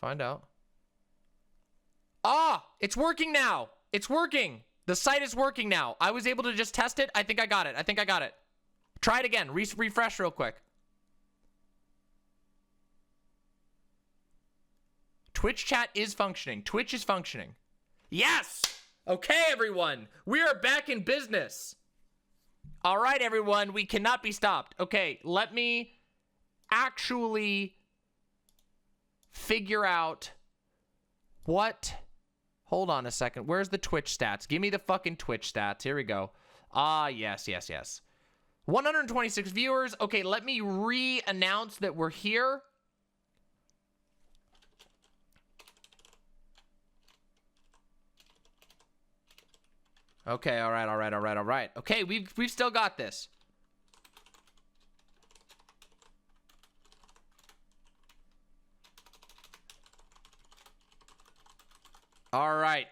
find out. Ah, it's working now. It's working. The site is working now. I was able to just test it. I think I got it. I think I got it. Try it again. Refresh real quick. Twitch chat is functioning. Twitch is functioning. Yes! Okay, everyone. We are back in business. All right, everyone. We cannot be stopped. Okay, let me actually figure out what... Hold on a second. Where's the Twitch stats? Give me the fucking Twitch stats. Here we go. Ah, yes, yes, yes. 126 viewers. Okay, let me re-announce that we're here. Okay, all right, all right, all right, all right. Okay, we've still got this. All right.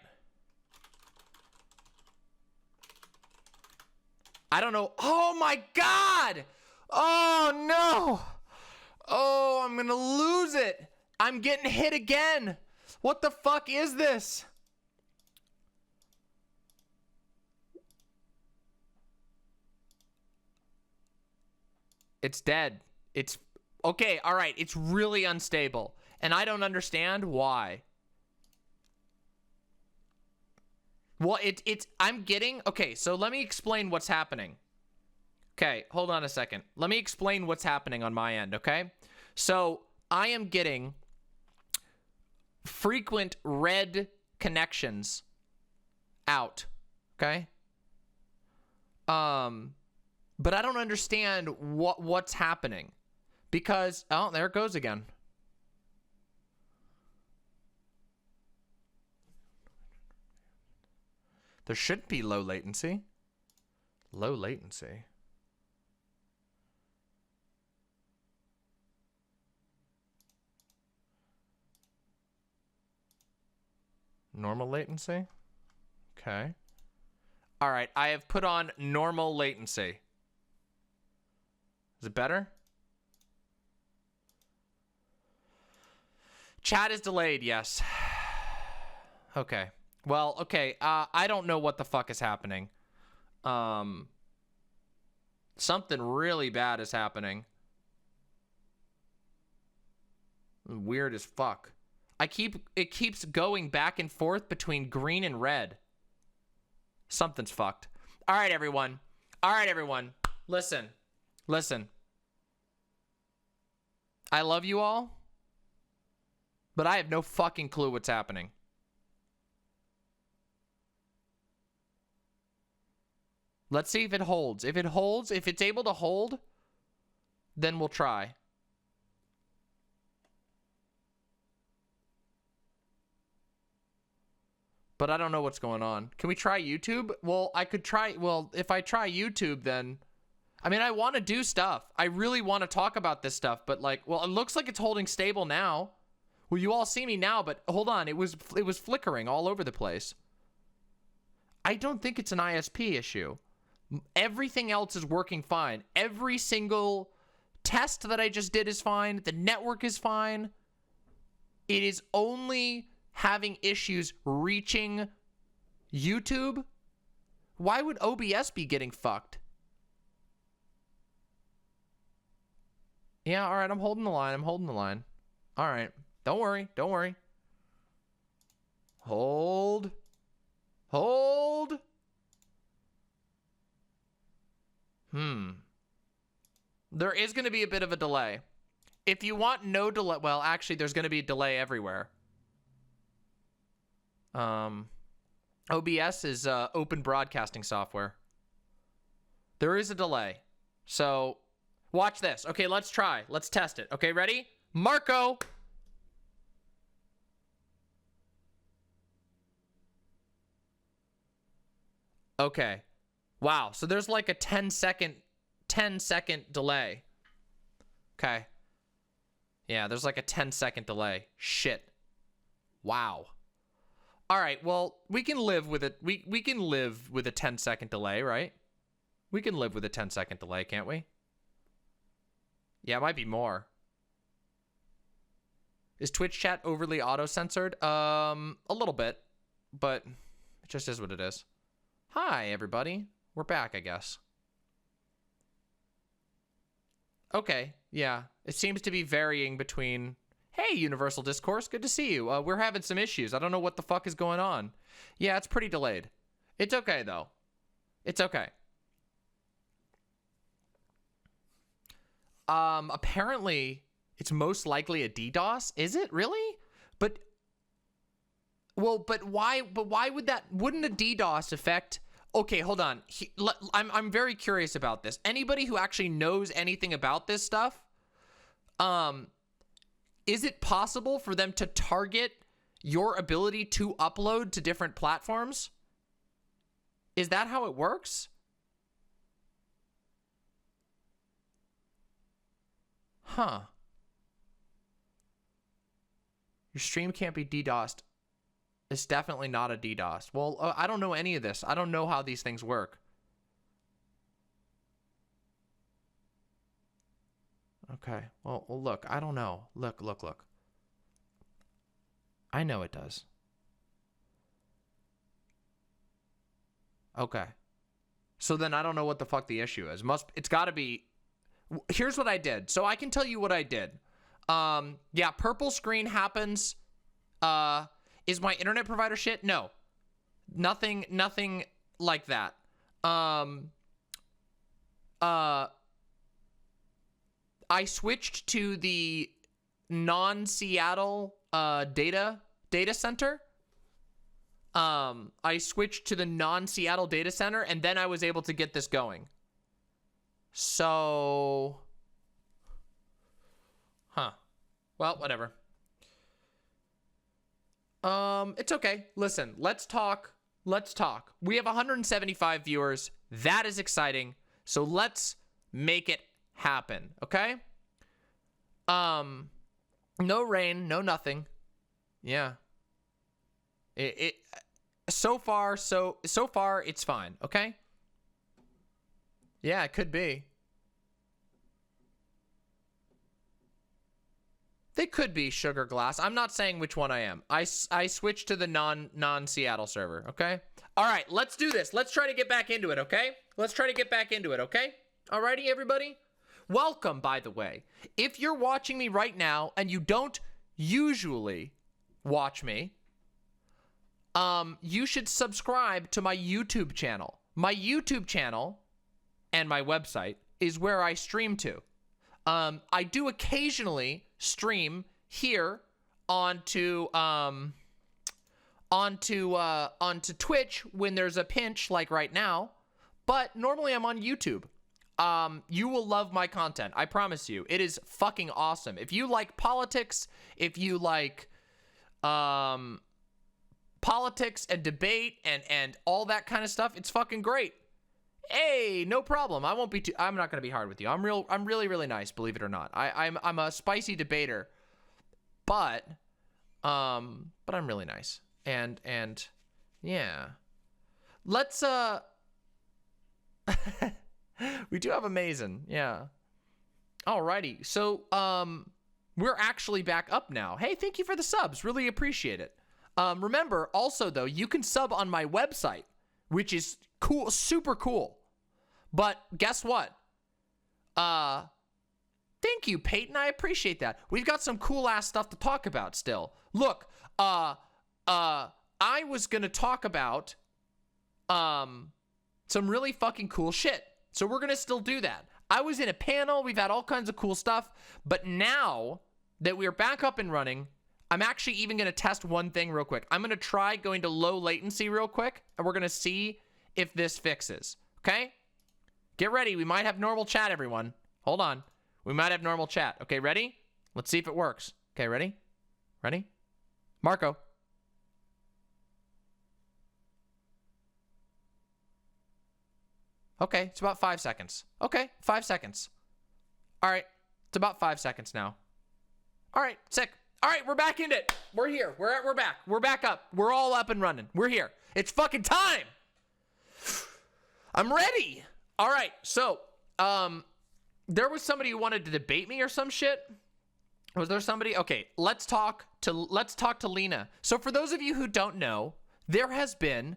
I don't know. Oh my God. Oh no. Oh, I'm gonna lose it. I'm getting hit again. What the fuck is this? It's dead. It's okay. All right. It's really unstable. And I don't understand why. Well, I'm getting, okay, so let me explain what's happening. Okay, hold on a second. Let me explain what's happening on my end, okay? So I am getting frequent red connections out, okay? But I don't understand what's happening because, oh, there it goes again. There should be low latency. Low latency. Normal latency. Okay. All right, I have put on normal latency. Is it better? Chat is delayed, yes. Okay. Well, okay, I don't know what the fuck is happening. Something really bad is happening. Weird as fuck. It keeps going back and forth between green and red. Something's fucked. All right, everyone. All right, everyone. Listen. Listen. I love you all, but I have no fucking clue what's happening. Let's see if it holds. If it holds, if it's able to hold, then we'll try. But I don't know what's going on. Can we try YouTube? Well, I could try, well, if I try YouTube, then, I mean, I want to do stuff. I really want to talk about this stuff, but like, well, it looks like it's holding stable now. Well, you all see me now, but hold on. It was flickering all over the place. I don't think it's an ISP issue. Everything else is working fine. Every single test that I just did is fine. The network is fine. It is only having issues reaching YouTube. Why would OBS be getting fucked? Yeah, all right, I'm holding the line. I'm holding the line. All right. Don't worry. Don't worry. Hold. Hold. There is going to be a bit of a delay. If you want no delay, well, actually, there's going to be a delay everywhere. OBS is open broadcasting software. There is a delay. So, watch this. Okay, let's try. Let's test it. Okay, ready? Marco! Okay. Wow, so there's like a 10 second delay. Okay. Yeah, there's like a 10-second delay. Shit. Wow. All right, well, we can live with it. We can live with a 10-second delay, right? We can live with a 10-second delay, can't we? Yeah, it might be more. Is Twitch chat overly auto-censored? A little bit, but it just is what it is. Hi, everybody. We're back, I guess. Okay, yeah. It seems to be varying between, hey, Universal Discourse, good to see you. We're having some issues. I don't know what the fuck is going on. Yeah, it's pretty delayed. It's okay, though. It's okay. Apparently, it's most likely a DDoS. Is it really? But why would that, wouldn't a DDoS affect? Okay, hold on. I'm very curious about this. Anybody who actually knows anything about this stuff, is it possible for them to target your ability to upload to different platforms? Is that how it works? Huh. Your stream can't be DDoSed. It's definitely not a DDoS. Well, I don't know any of this. I don't know how these things work. Okay. Well, look, I don't know. Look. I know it does. Okay. So then I don't know what the fuck the issue is. It's got to be. Here's what I did. So I can tell you what I did. Yeah, purple screen happens. Is my internet provider shit? No. Nothing like that. I switched to the non-Seattle data center. I switched to the non-Seattle data center, and then I was able to get this going. So, well, whatever. It's okay. Listen, let's talk. We have 175 viewers. That is exciting. So let's make it happen, okay? No rain, no nothing. Yeah. So far it's fine, okay? Yeah, it could be. They could be Sugar Glass. I'm not saying which one I am. I switched to the non-Seattle server, okay? All right, let's do this. Let's try to get back into it, okay? Alrighty, everybody? Welcome, by the way. If you're watching me right now and you don't usually watch me, you should subscribe to my YouTube channel. My YouTube channel and my website is where I stream to. I do occasionally stream here onto Twitch when there's a pinch, like right now, but normally I'm on YouTube. You will love my content. I promise you. It is fucking awesome. If you like politics, if you like politics and debate and all that kind of stuff, it's fucking great. Hey, no problem. I'm not gonna be hard with you. I'm really, really nice, believe it or not. I'm a spicy debater, but I'm really nice. And yeah. Let's we do have amazing, yeah. Alrighty, so we're actually back up now. Hey, thank you for the subs. Really appreciate it. Remember, also though, you can sub on my website, which is cool, super cool. But guess what? Thank you, Peyton. I appreciate that. We've got some cool ass stuff to talk about still. Look, I was gonna talk about some really fucking cool shit. So we're gonna still do that. I was in a panel, we've had all kinds of cool stuff, but now that we're back up and running, I'm actually even gonna test one thing real quick. I'm gonna try going to low latency real quick, and we're gonna see if this fixes, okay? Get ready, we might have normal chat, everyone. Hold on, we might have normal chat. Okay, ready? Let's see if it works. Okay, ready? Ready? Marco. Okay, it's about 5 seconds. Okay, 5 seconds. All right, it's about 5 seconds now. All right, sick. All right, we're back in it. We're here. We're back. We're back up. We're all up and running. We're here. It's fucking time. I'm ready. All right, so there was somebody who wanted to debate me or some shit. Was there somebody? Okay, let's talk to Lena. So for those of you who don't know, there has been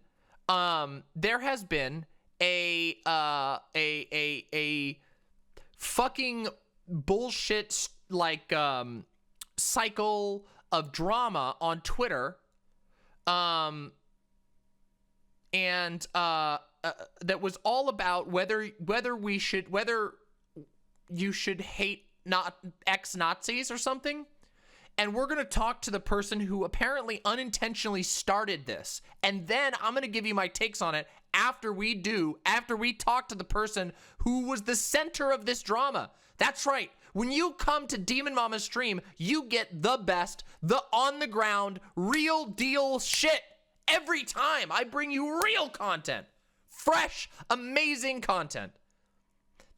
a fucking bullshit like cycle of drama on Twitter, and that was all about whether you should hate not ex-Nazis or something. And we're going to talk to the person who apparently unintentionally started this. And then I'm going to give you my takes on it after we talk to the person who was the center of this drama. That's right. When you come to Demon Mama's stream, you get the best, the on-the-ground, real deal shit. Every time I bring you real content. Fresh, amazing content.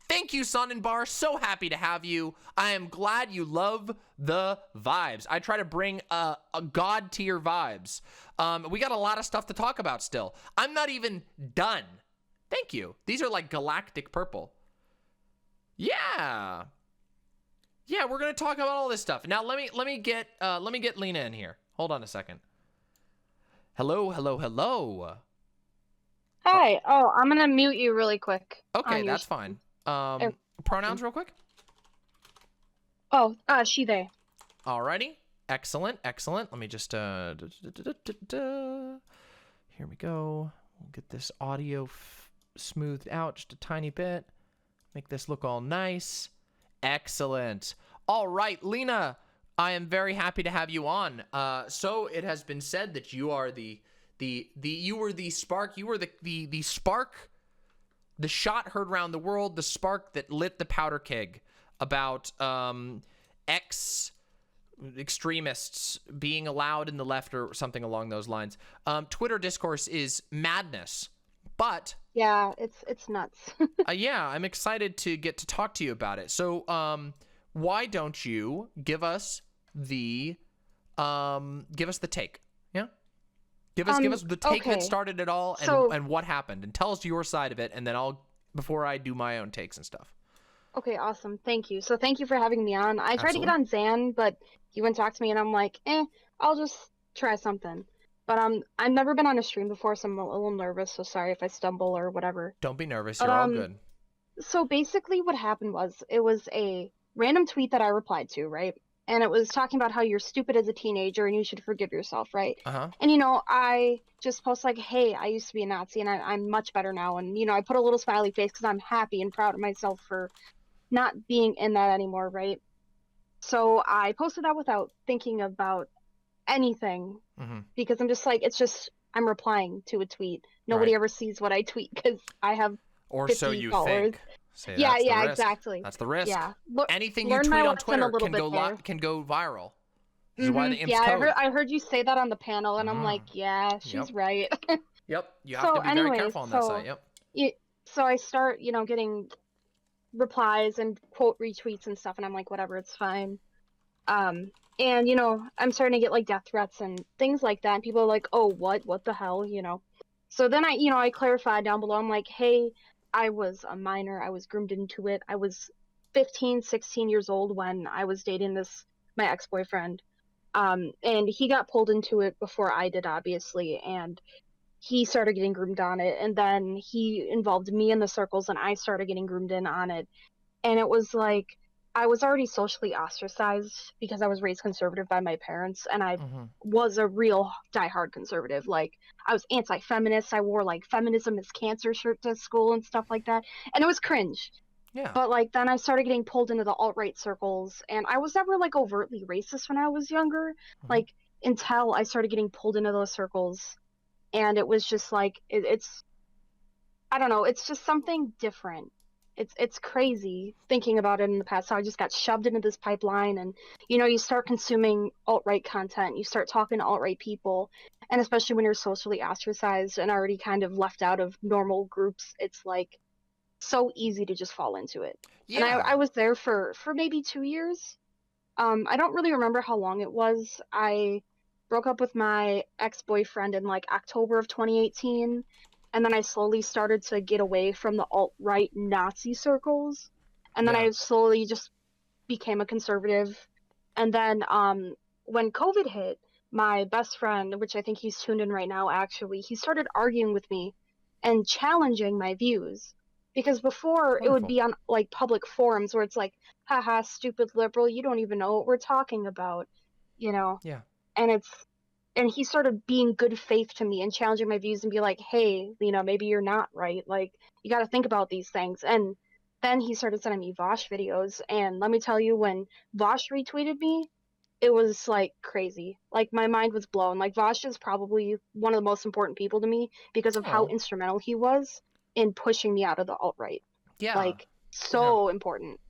Thank you, Sonnenbar. So happy to have you. I am glad you love the vibes. I try to bring a god tier vibes. We got a lot of stuff to talk about still. I'm not even done. Thank you. These are like galactic purple. Yeah. Yeah, we're gonna talk about all this stuff. Now let me get Lena in here. Hold on a second. Hello. Hi. Oh, I'm gonna mute you really quick. Okay, that's fine. Pronouns real quick. Oh, she, they. Alrighty. Excellent. Let me just, here we go. We'll get this audio smoothed out just a tiny bit. Make this look all nice. Excellent. All right, Lena, I am very happy to have you on. So it has been said that you are you were the spark, the spark, the shot heard around the world, the spark that lit the powder keg about extremists being allowed in the left or something along those lines. Twitter discourse is madness, but yeah, it's nuts. yeah, I'm excited to get to talk to you about it. So why don't you give us the take? Yeah, give us the take that started it all, and what happened, and tell us your side of it, and then before I do my own takes and stuff. Okay, awesome. Thank you. So thank you for having me on. I tried to get on Zan, but you wouldn't talk to me, and I'm like, I'll just try something. But I've never been on a stream before, so I'm a little nervous, so sorry if I stumble or whatever. Don't be nervous, you're all good. So basically what happened was, it was a random tweet that I replied to, right? And it was talking about how you're stupid as a teenager and you should forgive yourself, right? And, I just post like, hey, I used to be a Nazi and I'm much better now. And, I put a little smiley face because I'm happy and proud of myself for not being in that anymore, right? So I posted that without thinking about anything because I'm just like, I'm replying to a tweet. Nobody ever sees what I tweet because I have 50 so you followers. Think. Yeah, exactly. That's the risk. Yeah. Anything you tweet on Twitter can go viral. This is why the imp's code. I heard you say that on the panel, and I'm like, yeah, she's right. Yep, you have to be very careful on that site. Yep. So I start, getting replies and quote retweets and stuff, and I'm like, whatever, it's fine. And I'm starting to get like death threats and things like that, and people are like, oh, what the hell, So then I clarified down below. I'm like, hey, I was a minor. I was groomed into it. I was 15, 16 years old when I was dating my ex-boyfriend. And he got pulled into it before I did, obviously. And he started getting groomed on it. And then he involved me in the circles and I started getting groomed in on it. And it was like, I was already socially ostracized because I was raised conservative by my parents, and I was a real diehard conservative. Like, I was anti-feminist. I wore like "feminism is cancer" shirt to school and stuff like that, and it was cringe. Yeah. But like then I started getting pulled into the alt-right circles, and I was never like overtly racist when I was younger, like until I started getting pulled into those circles, and it was just like it's I don't know, it's just something different. It's crazy thinking about it in the past, how I just got shoved into this pipeline, and you start consuming alt-right content, you start talking to alt-right people, and especially when you're socially ostracized and already kind of left out of normal groups, it's like so easy to just fall into it. Yeah. And I was there for maybe 2 years. I don't really remember how long it was. I broke up with my ex-boyfriend in like October of 2018. And then I slowly started to get away from the alt-right Nazi circles. And then I slowly just became a conservative. And then when COVID hit, my best friend, which I think he's tuned in right now, actually, he started arguing with me and challenging my views. Because before it would Wonderful. be on like public forums where it's like, haha, stupid liberal, you don't even know what we're talking about, you know? Yeah. And and he started being good faith to me and challenging my views and be like, hey, maybe you're not right. Like, you got to think about these things. And then he started sending me Vosh videos. And let me tell you, when Vosh retweeted me, it was like crazy. Like, my mind was blown. Like, Vosh is probably one of the most important people to me because of how Oh. instrumental he was in pushing me out of the alt-right. Yeah. Like, Yeah. so important.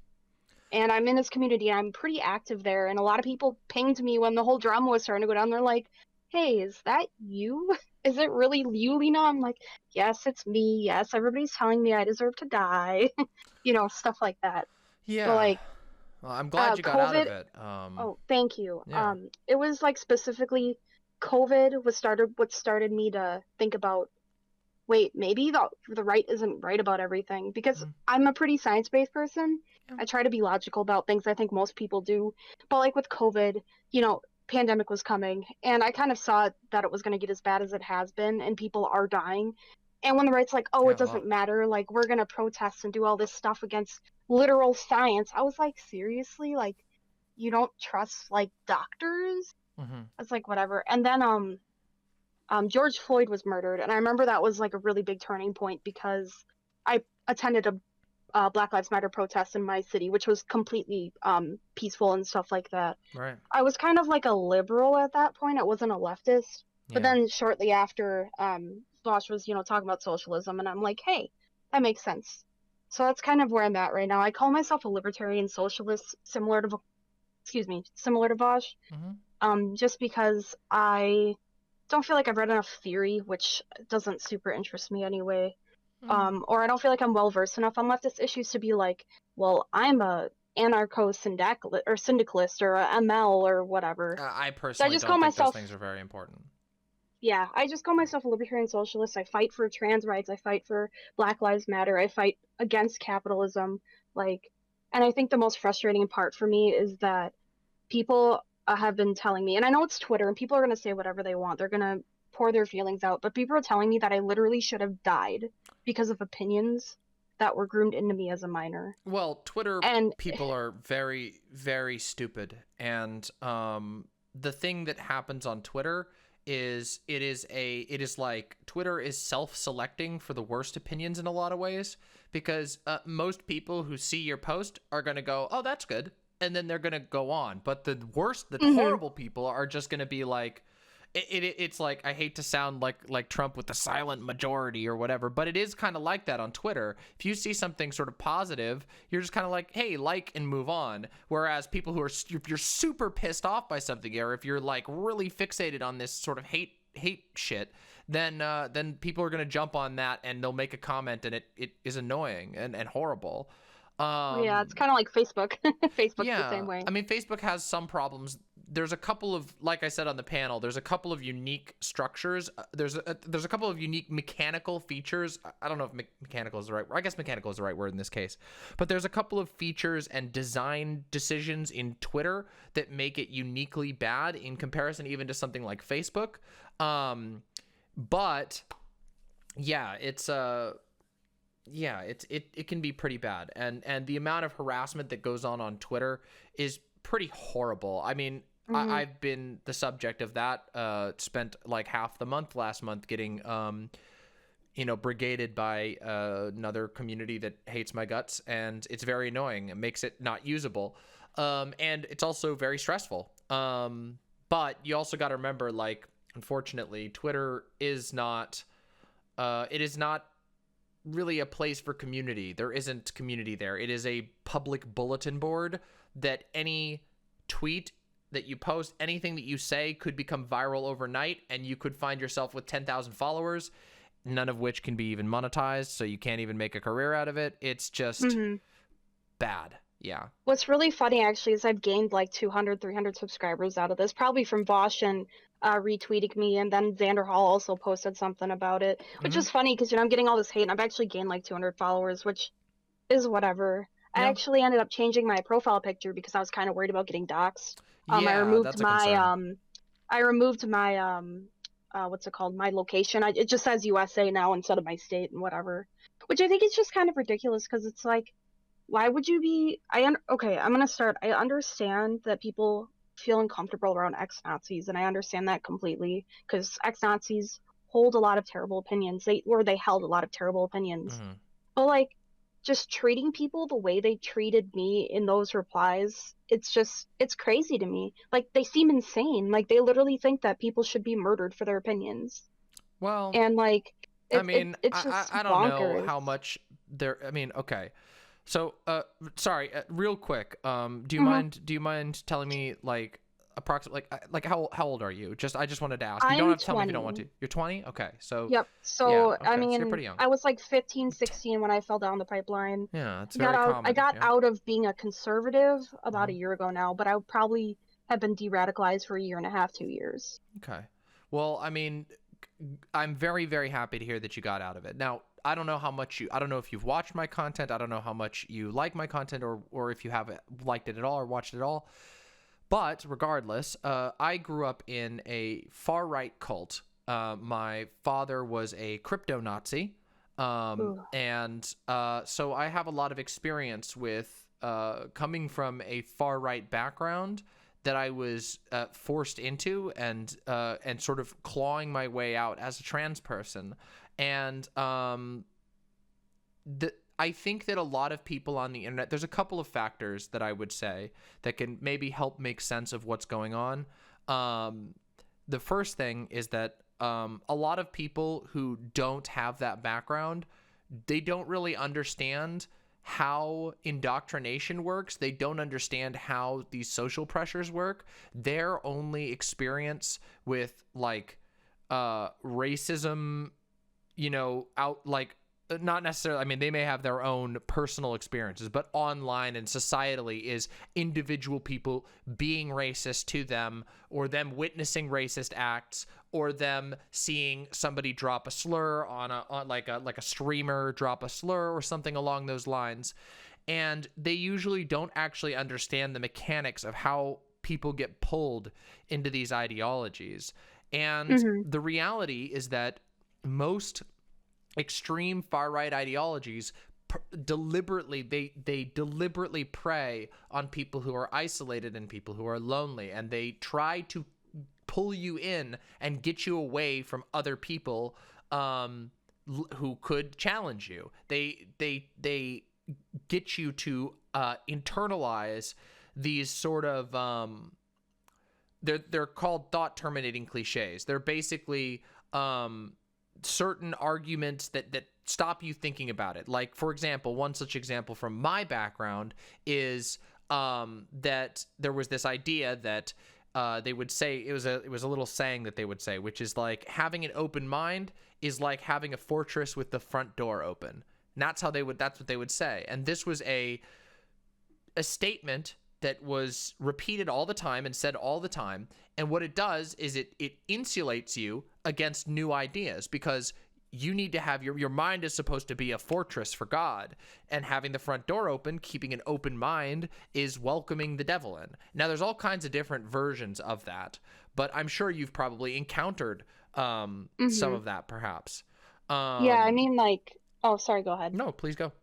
And I'm in this community and I'm pretty active there. And a lot of people pinged me when the whole drama was starting to go down. They're like, hey, is that you? Is it really you, Lena? I'm like, yes, it's me. Yes, everybody's telling me I deserve to die. Stuff like that. But Yeah. like, Well, I'm glad you got out COVID. of it. Oh, thank you. Yeah. It was like specifically COVID what started me to think about, wait, maybe the right isn't right about everything, because Mhm. I'm a pretty science-based person. Yeah. I try to be logical about things. I think most people do. But like with COVID, pandemic was coming, and I kind of saw that it was going to get as bad as it has been, and people are dying. And when the right's like, oh, Yeah, it a lot. doesn't matter, like we're going to protest and do all this stuff against literal science, I was like, seriously? Like, you don't trust like doctors? Mhm. It's like whatever. And then George Floyd was murdered, and I remember that was like a really big turning point because I attended a Black Lives Matter protest in my city, which was completely peaceful and stuff like that. Right. I was kind of like a liberal at that point. I wasn't a leftist. But Yeah. then shortly after, Bosch was, talking about socialism, and I'm like, hey, that makes sense. So that's kind of where I'm at right now. I call myself a libertarian socialist, similar to Bosch, Mhm. just because I don't feel like I've read enough theory, which doesn't super interest me anyway. Mm. Or I don't feel like I'm well versed enough on leftist issues to be like, well, I'm a syndicalist or a ML or whatever. I So I personally just call don't think those myself, things are very important. yeah, I just call myself a libertarian socialist. I fight for trans rights. I fight for Black Lives Matter. I fight against capitalism. Like, and I think the most frustrating part for me is that people have been telling me, and I know it's Twitter, and people are going to say whatever they want. They're going to pour their feelings out, but people are telling me that I literally should have died because of opinions that were groomed into me as a minor. Well, Twitter And people are very, very stupid, and the thing that happens on Twitter is it is like Twitter is self-selecting for the worst opinions in a lot of ways, because most people who see your post are gonna go, oh, that's good, and then they're gonna go on. But the mhm, horrible people are just gonna be like, it's like, I hate to sound like Trump with the silent majority or whatever, but it is kind of like that on Twitter. If you see something sort of positive, you're just kind of like, hey, like, and move on. Whereas people who are, if you're super pissed off by something, or if you're like really fixated on this sort of hate shit, then people are gonna jump on that and they'll make a comment, and it is annoying and horrible. yeah, it's Um, kind of like Facebook. Facebook's the yeah, same way. I mean, Facebook has some problems. There's a couple of, like I said on the panel, there's a couple of unique structures. There's a couple of unique mechanical features. I don't know if mechanical is the right word. I guess mechanical is the right word in this case. But there's a couple of features and design decisions in Twitter that make it uniquely bad in comparison even to something like Facebook. But yeah, it can be pretty bad, and the amount of harassment that goes on Twitter is pretty horrible. I mean, Hmm. I've been the subject of that. Spent like half the month last month getting brigaded by another community that hates my guts, and it's very annoying. It makes it not usable, and it's also very stressful. But you also got to remember, like, unfortunately, Twitter is not. It is not really a place for community. There isn't community there. It is a public bulletin board that any tweet that you post, anything that you say could become viral overnight, and you could find yourself with 10,000 followers, none of which can be even monetized, so you can't even make a career out of it. It's just Hmm. bad. Yeah. What's really funny actually is I've gained like 200, 300 subscribers out of this, probably from Bosch and retweeting me, and then Xander Hall also posted something about it, which Mm-hmm. is funny because I'm getting all this hate, and I've actually gained like 200 followers, which is whatever. I Yeah. actually ended up changing my profile picture because I was kind of worried about getting doxxed. I Yeah, removed that's a my concern. what's it called? My location. It just says USA now instead of my state and whatever. Which I think is just kind of ridiculous because it's like, why would you be okay, I'm gonna start. I understand that people feel uncomfortable around ex-Nazis, and I understand that completely because ex-Nazis hold a lot of terrible opinions. They held a lot of terrible opinions. Hmm. But like just treating people the way they treated me in those replies, it's crazy to me. Like they seem insane. Like they literally think that people should be murdered for their opinions. Well, And like I it, it mean, it's just I don't know bonkers. how much there. I mean, okay. So, sorry, real quick. Hmm. Do you mind telling me like approximately like how old are you? I just wanted to ask. You don't I'm have to tell me if you don't want 20. to. You're 20. Okay. So, Yep. yeah. So, I Okay. So you're mean, pretty young. I was like 15, 16 when I fell down the pipeline. Yeah, it's Got very out. I common. got Yeah. out of being a conservative about a Hmm. year ago now, but I probably have been de-radicalized for a year and a half, 2 years. Okay. Well, I mean, I'm very, very happy to hear that you got out of it. Now, I don't know if you've watched my content. I don't know how much you like my content or if you haven't liked it at all or watched it at all. But regardless, I grew up in a far right cult. My father was a crypto Nazi. Ooh. So I have a lot of experience with coming from a far right background that I was forced into and sort of clawing my way out as a trans person. And I think that a lot of people on the internet, there's a couple of factors that I would say that can maybe help make sense of what's going on. Um, the first thing is that a lot of people who don't have that background, they don't really understand how indoctrination works. They don't understand how these social pressures work. Their only experience with like racism, out like not necessarily, I mean, they may have their own personal experiences, but online and societally is individual people being racist to them, or them witnessing racist acts, or them seeing somebody drop a slur on like a streamer drop a slur or something along those lines. And they usually don't actually understand the mechanics of how people get pulled into these ideologies. And Hmm. the reality is that most extreme far right ideologies deliberately they deliberately prey on people who are isolated and people who are lonely, and they try to pull you in and get you away from other people who could challenge you. They get you to internalize these sort of they're called thought terminating cliches. They're basically certain arguments that stop you thinking about it. Like, for example, one such example from my background is that there was this idea that they would say, it was a little saying that they would say, which is like, having an open mind is like having a fortress with the front door open. And that's what they would say. And this was a statement that was repeated all the time and said all the time. And what it does is it insulates you against new ideas, because you need to have your mind is supposed to be a fortress for God, and having the front door open, keeping an open mind, is welcoming the devil in. Now, there's all kinds of different versions of that, but I'm sure you've probably encountered some Hmm. of that, perhaps. Yeah, I Um, mean, like, oh, sorry, go ahead. no, please go.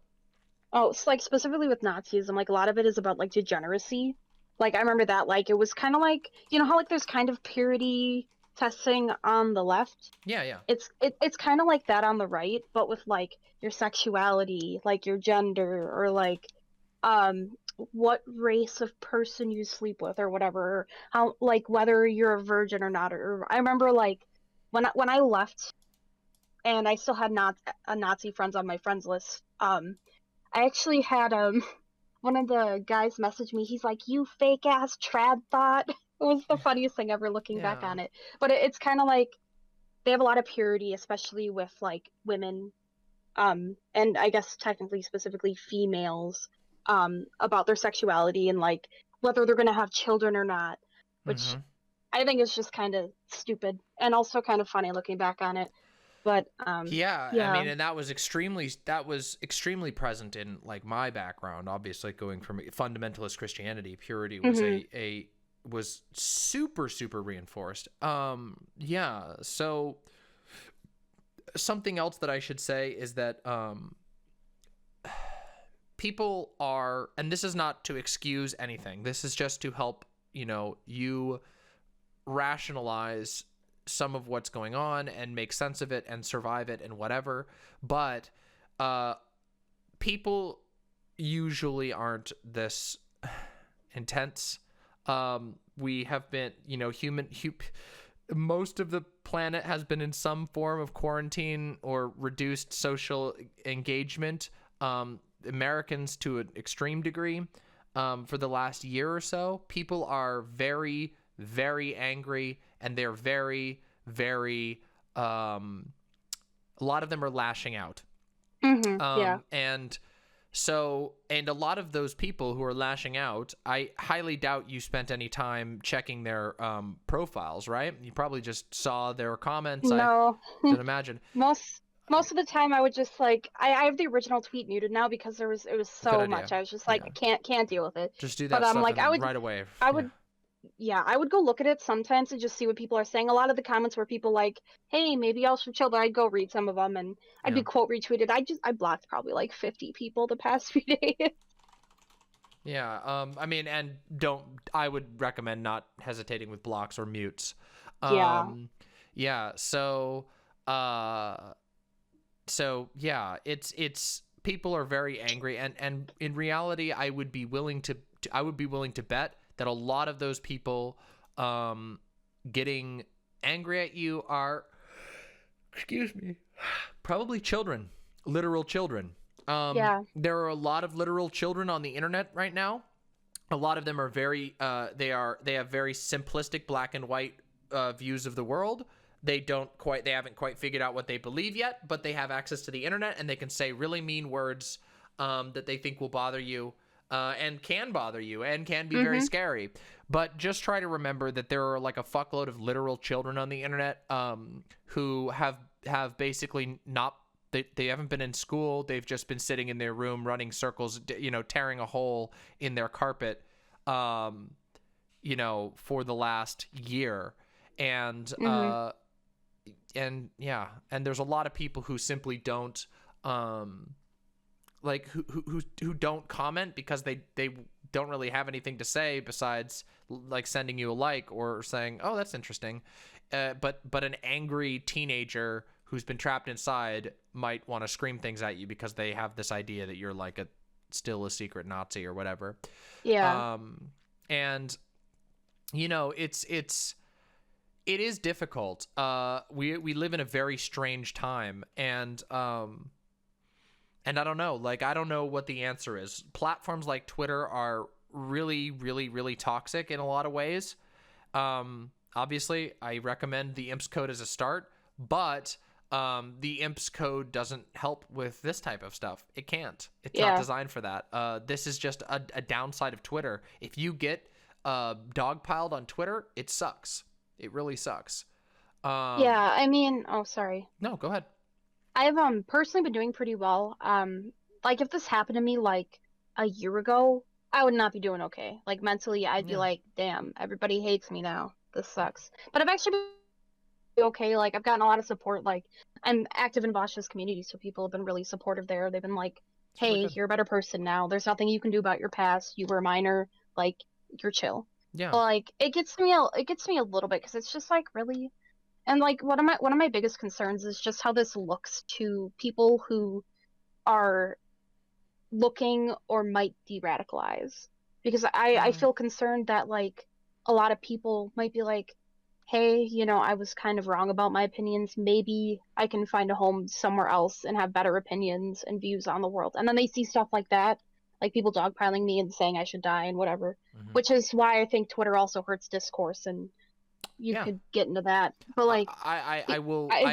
Oh, it's like specifically with Nazism, like a lot of it is about like degeneracy. Like I remember that, like it was kind of like, you know how like there's kind of purity testing on the left. Yeah, yeah. It's kind of like that on the right, but with like your sexuality, like your gender, or like um what race of person you sleep with or whatever, or how like whether you're a virgin or not. Or I remember like when I left and I still had not a Nazi friends on my friends list. I actually had one of the guys message me. He's like, "You fake ass trad thought." It was the funniest thing ever looking back Yeah. on it. But it's kind of like they have a lot of purity, especially with like women, and I guess technically specifically females, about their sexuality and like whether they're gonna have children or not, which Hmm. I think is just kind of stupid and also kind of funny looking back on it. But Yeah, I yeah. mean, and that was extremely present in like my background. Obviously, going from fundamentalist Christianity, purity was Hmm. was super, super reinforced. Yeah. So something else that I should say is that people are, and this is not to excuse anything, this is just to help, you rationalize some of what's going on and make sense of it and survive it and whatever. But people usually aren't this intense. We have been, most of the planet has been in some form of quarantine or reduced social engagement. Americans to an extreme degree. For the last year or so, people are very, very angry, and they're very, very, a lot of them are lashing out. Yeah. And so, and a lot of those people who are lashing out, I highly doubt you spent any time checking their profiles, right? You probably just saw their comments. No. I can imagine. Most of the time I would just like I have the original tweet muted now because it was Good so idea. much. I was just like, Yeah. can't deal with it. Just do But that stuff like right away. I would yeah, I would go look at it sometimes to just see what people are saying. A lot of the comments were people like, hey, maybe I should chill, but I'd go read some of them and I'd be quote retweeted. I blocked probably like 50 people the past few days. Yeah. I mean, and I would recommend not hesitating with blocks or mutes. Yeah. Yeah. So yeah, it's people are very angry, and in reality, I would be willing to bet that a lot of those people getting angry at you are, excuse me, probably children, literal children. Yeah. There are a lot of literal children on the internet right now. A lot of them are very they have very simplistic black and white views of the world. They haven't quite figured out what they believe yet, but they have access to the internet, and they can say really mean words that they think will bother you, and can bother you, and can be very scary. But just try to remember that there are like a fuckload of literal children on the internet who have basically not, they haven't been in school. They've just been sitting in their room running circles, tearing a hole in their carpet, for the last year. And yeah, and there's a lot of people who simply don't like who don't comment because they don't really have anything to say besides like sending you a like or saying, oh, that's interesting. But an angry teenager who's been trapped inside might want to scream things at you because they have this idea that you're like still a secret Nazi or whatever. Yeah. And it is difficult. We live in a very strange time, and I don't know. Like, I don't know what the answer is. Platforms like Twitter are really, really, really toxic in a lot of ways. Obviously, I recommend the IMPS code as a start, but the IMPS code doesn't help with this type of stuff. It can't. It's not designed for that. This is just a downside of Twitter. If you get dogpiled on Twitter, it sucks. It really sucks. Yeah, I mean, oh, sorry. No, go ahead. I've personally been doing pretty well. Like if this happened to me like a year ago, I would not be doing okay. Like mentally, I'd be like, damn, everybody hates me now. This sucks. But I've actually been okay. Like I've gotten a lot of support. Like I'm active in Bosch's community, so people have been really supportive there. They've been like, hey, you're a better person now. There's nothing you can do about your past. You were a minor. Like you're chill. Yeah. But, like it gets me a little bit because it's just like really. And like one of my biggest concerns is just how this looks to people who are looking or might de-radicalize. Because I feel concerned that like a lot of people might be like, hey, I was kind of wrong about my opinions. Maybe I can find a home somewhere else and have better opinions and views on the world. And then they see stuff like that, like people dogpiling me and saying I should die and whatever, which is why I think Twitter also hurts discourse, and you could get into that. But like I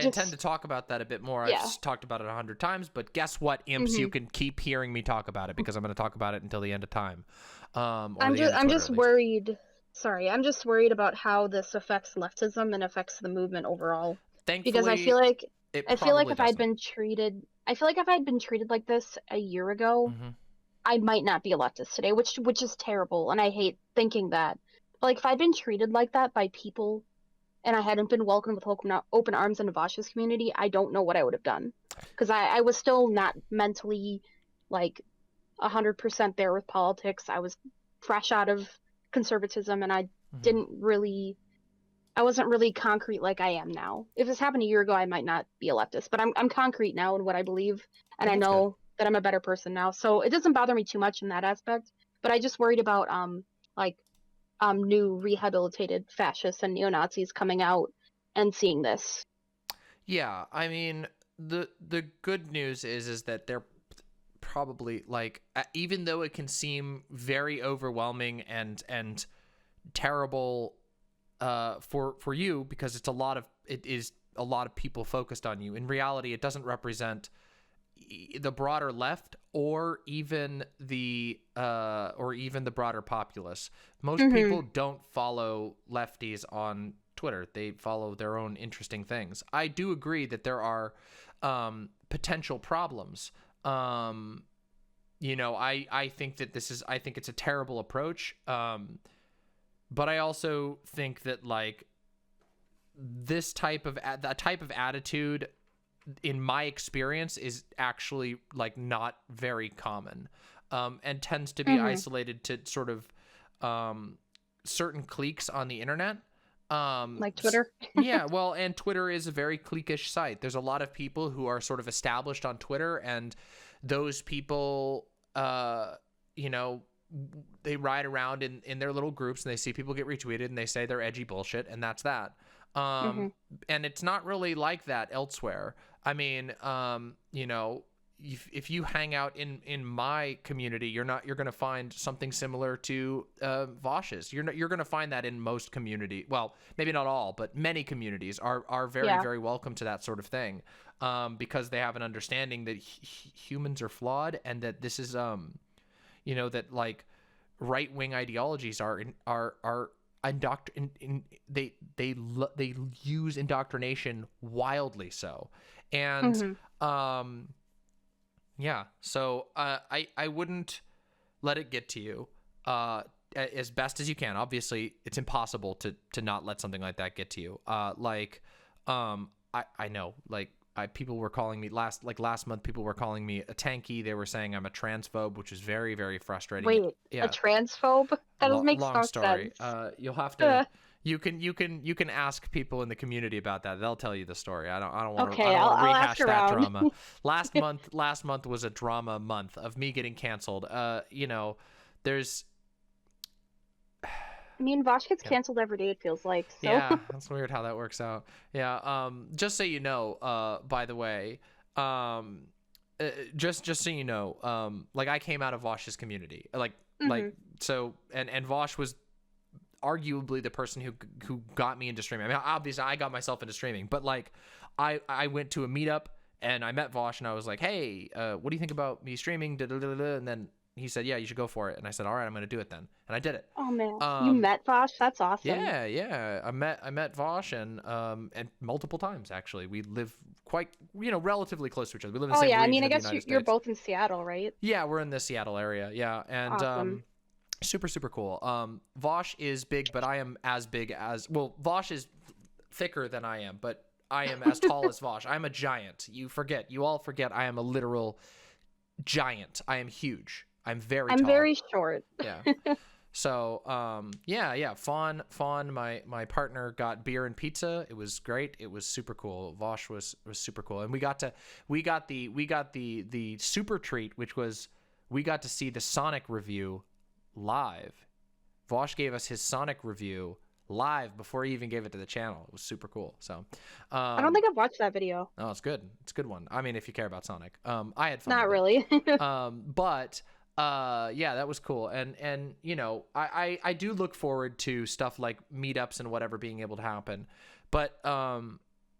intend to talk about that a bit more. I've talked about it 100 times, but guess what, imps, you can keep hearing me talk about it because I'm going to talk about it until the end of time. I'm just worried. Sorry, I'm just worried about how this affects leftism and affects the movement overall. Thankfully, because I feel like if I'd doesn't. been treated like this a year ago, I might not be a leftist today, which is terrible, and I hate thinking that. But like if I'd been treated like that by people and I hadn't been welcomed with open arms into Vash's community, I don't know what I would have done. Because I was still not mentally like 100% there with politics. I was fresh out of conservatism and Hmm. I wasn't really concrete like I am now. If this happened a year ago, I might not be a leftist, but I'm concrete now in what I believe, and Well, I that's good. know that I'm a better person now. So it doesn't bother me too much in that aspect. But I just worried about like new rehabilitated fascists and neo-Nazis coming out and seeing this. Yeah, I mean, the good news is that they're probably like, even though it can seem very overwhelming and terrible for you, because it is a lot of people focused on you. In reality, it doesn't represent the broader left or even the broader populace. Most Mm-hmm. people don't follow lefties on Twitter. They follow their own interesting things. I do agree that there are potential problems. I think that I think it's a terrible approach. But I also think that like that type of attitude, in my experience, is actually like not very common, and tends to be Mm-hmm. isolated to sort of certain cliques on the internet. Um, Like Twitter. yeah, well, and Twitter is a very cliquish site. There's a lot of people who are sort of established on Twitter, and those people, you know, they ride around in their little groups and they see people get retweeted and they say they're edgy bullshit, and that's that. Mm-hmm. And it's not really like that elsewhere. I mean, if you hang out in my community, you're going to find something similar to Vosh's. You're going to find that in most community. Well, maybe not all, but many communities are very, Yeah. very welcome to that sort of thing, because they have an understanding that humans are flawed, and that this is that like right wing ideologies are they use indoctrination wildly so. And Mm-hmm. um yeah, so I wouldn't let it get to you, as best as you can. Obviously it's impossible to not let something like that get to you. I know, like, people were calling me last month. People were calling me a tanky. They were saying I'm a transphobe, which is very, very frustrating. Wait, a Yeah, transphobe? That makes long no story. sense. You'll have to. Uh, You can ask people in the community about that. They'll tell you the story. I okay, don't want to I'll ask rehash that around. drama. Last month was a drama month of me getting canceled. There's I mean, Vosh gets yeah. canceled every day, it feels like, so. Yeah, that's weird how that works out. Yeah. Just so you know, by the way, um, just so you know, like, I came out of Vosh's community, like Hmm. so, and Vosh was arguably the person who got me into streaming. I mean, obviously I got myself into streaming, but like, I went to a meetup and I met Vosh and I was like, hey, what do you think about me streaming? Da-da-da-da-da. And then he said, yeah, you should go for it. And I said, all right, I'm going to do it then. And I did it. Oh man, you Um, met Vosh? That's awesome. yeah. I met Vosh, and multiple times actually. We live quite, relatively close to each other. We live in the Oh same yeah, I mean, region I of the guess United you're States. both in Seattle, right? Yeah, we're in the Seattle area. Yeah, and Awesome. super, super cool. Vosh is big, but I am as big as, well, Vosh is thicker than I am, but I am as tall as Vosh. I'm a giant. You all forget I am a literal giant. I am huge. I'm very I'm tall. very short. Yeah. So, yeah. Fawn, my partner, got beer and pizza. It was great. It was super cool. Vosh was super cool, and we got the super treat, which was we got to see the Sonic review live. Vosh gave us his Sonic review live before he even gave it to the channel. It was super cool. So, I don't um, think I've watched that video. oh, it's good. It's a good one. I mean, if you care about Sonic, I had fun Not with it. really. But yeah, that was cool. And I do look forward to stuff like meetups and whatever being able to happen. But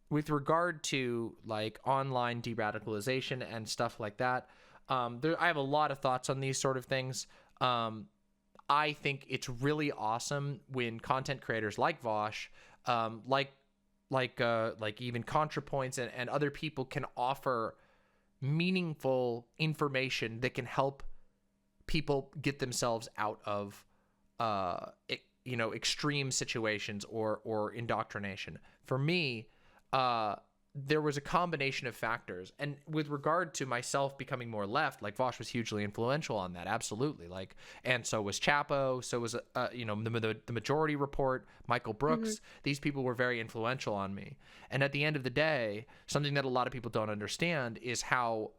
with regard to like online de-radicalization and stuff like that, I have a lot of thoughts on these sort of things. I think it's really awesome when content creators like Vosh, like even ContraPoints and other people can offer meaningful information that can help people get themselves out of you know, extreme situations or indoctrination. For me, there was a combination of factors. And with regard to myself becoming more left, like Vosh was hugely influential on that. Absolutely. Like, and so was Chapo. So was, you know, the Majority Report, Michael Brooks. These people were very influential on me. And at the end of the day, something that a lot of people don't understand is how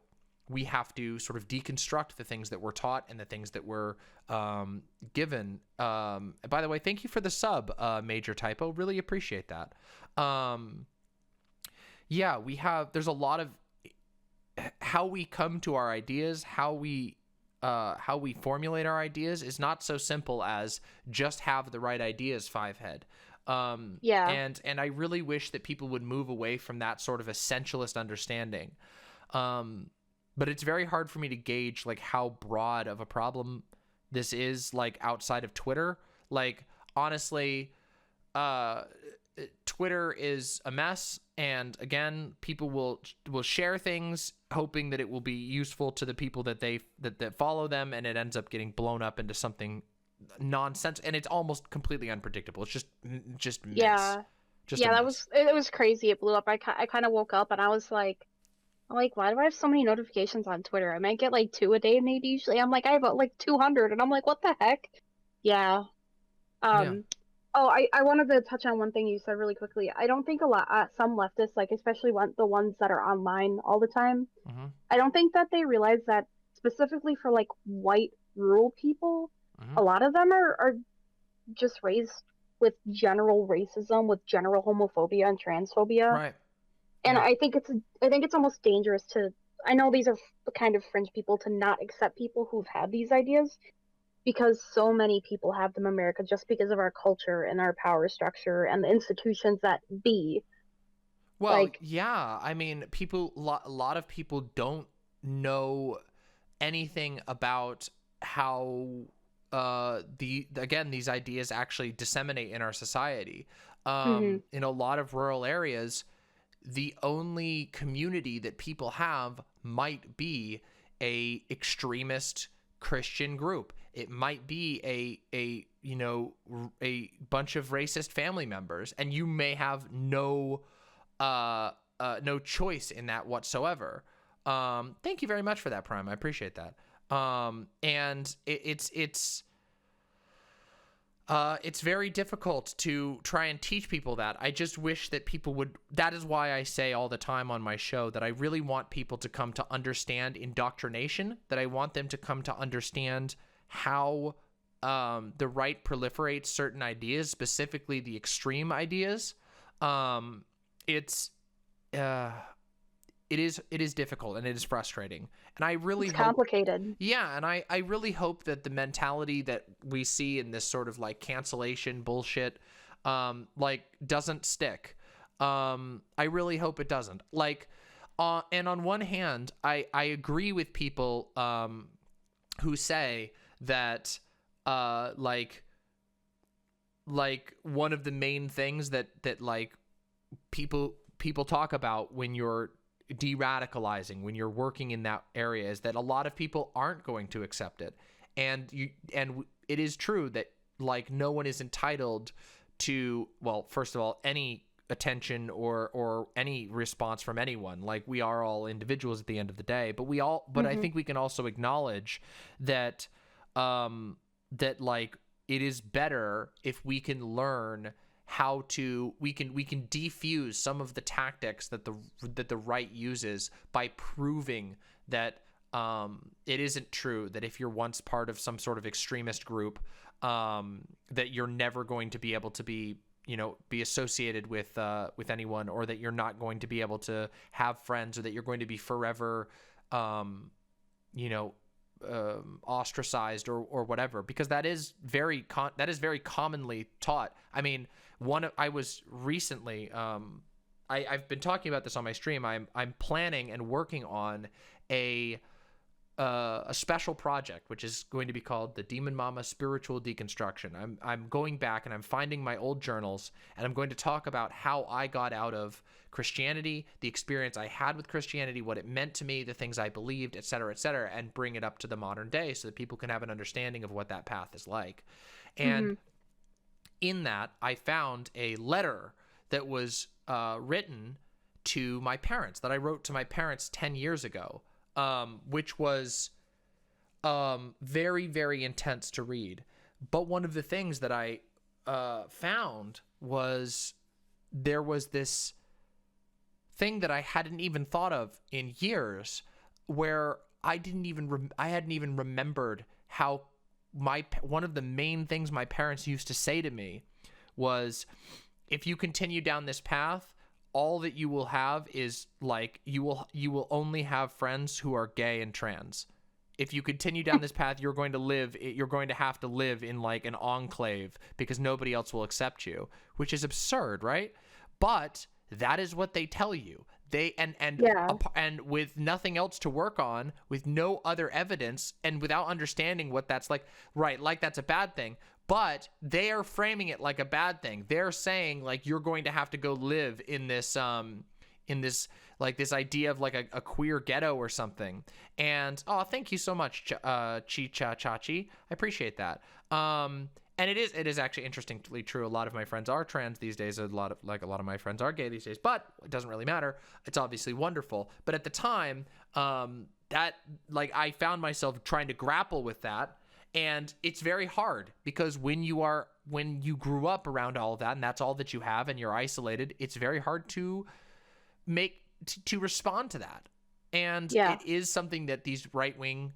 we have to sort of deconstruct the things that we're taught and the things that we're given. By the way, thank you for the sub, Major Typo. Really appreciate that. Yeah, there's a lot of how we come to our ideas, how we formulate our ideas is not so simple as just have the right ideas, Fivehead. Yeah. And I really wish that people would move away from that sort of essentialist understanding. But it's very hard for me to gauge like how broad of a problem this is, like outside of Twitter. Like, honestly, Twitter is a mess, and again, people will share things hoping that it will be useful to the people that that follow them, and it ends up getting blown up into something nonsense, and it's almost completely unpredictable. It's just mess. Yeah. Just Yeah, a that mess. it was crazy. It blew up. I kind of woke up and I was like, why do I have so many notifications on Twitter? I might get like 2 a day, maybe. Usually I'm like, I have like 200, and I'm like, what the heck? Yeah. Yeah. Oh, I wanted to touch on one thing you said really quickly. I don't think some leftists, like especially the ones that are online all the time, Mm-hmm. I don't think that they realize that specifically for like white rural people, Mm-hmm. a lot of them are just raised with general racism, with general homophobia and transphobia. Right. And Yeah. I think it's almost dangerous to, I know these are the kind of fringe people, to not accept people who've had these ideas, because so many people have them in America just because of our culture and our power structure and the institutions that be. Well, Like, yeah. I mean, a lot of people don't know anything about how these ideas actually disseminate in our society. mhm, In a lot of rural areas, the only community that people have might be a extremist Christian group. It might be a you know, a bunch of racist family members, and you may have no choice in that whatsoever. Thank you very much for that, Prime. I appreciate that. And it's very difficult to try and teach people that. I just wish that people would. That is why I say all the time on my show that I really want people to come to understand indoctrination, that I want them to come to understand how the right proliferates certain ideas, specifically the extreme ideas. It is difficult, and it is frustrating. And I really it's hope, complicated. yeah, and I really hope that the mentality that we see in this sort of like cancellation bullshit, like doesn't stick. I really hope it doesn't. Like, and on one hand, I agree with people, who say that, like one of the main things that like people talk about when you're de-radicalizing, when you're working in that area, is that a lot of people aren't going to accept it. And it is true that like no one is entitled to, well, first of all, any attention or any response from anyone. Like, we are all individuals at the end of the day, but I think we can also acknowledge that that like it is better if we can learn how to we can defuse some of the tactics that the right uses by proving that it isn't true that if you're once part of some sort of extremist group, that you're never going to be able to be associated with anyone, or that you're not going to be able to have friends, or that you're going to be forever ostracized or whatever, because that is very commonly taught. I mean, I was recently, I've been talking about this on my stream. I'm planning and working on a special project, which is going to be called the Demon Mama Spiritual Deconstruction. I'm going back and I'm finding my old journals, and I'm going to talk about how I got out of Christianity, the experience I had with Christianity, what it meant to me, the things I believed, et cetera, and bring it up to the modern day so that people can have an understanding of what that path is like. And in that, I found a letter that was written to my parents, that I wrote to my parents 10 years ago, which was very, very intense to read. But one of the things that I found was there was this thing that I hadn't even thought of in years, where I hadn't even remembered how one of the main things my parents used to say to me was, if you continue down this path, all that you will have is like, you will only have friends who are gay and trans. If you continue down this path, you're going to have to live in like an enclave because nobody else will accept you, which is absurd, right? But that is what they tell you. And with nothing else to work on, with no other evidence, and without understanding what that's like, right? Like that's a bad thing, but they are framing it like a bad thing. They're saying like, you're going to have to go live in this like this idea of like a queer ghetto or something. And thank you so much, Chachi. I appreciate that. And it is actually interestingly true. A lot of my friends are trans these days. A lot of my friends are gay these days, but it doesn't really matter. It's obviously wonderful. But at the time, that like I found myself trying to grapple with that, and it's very hard because when you grew up around all of that and that's all that you have and you're isolated, it's very hard to respond to that. And it is something that these right-wing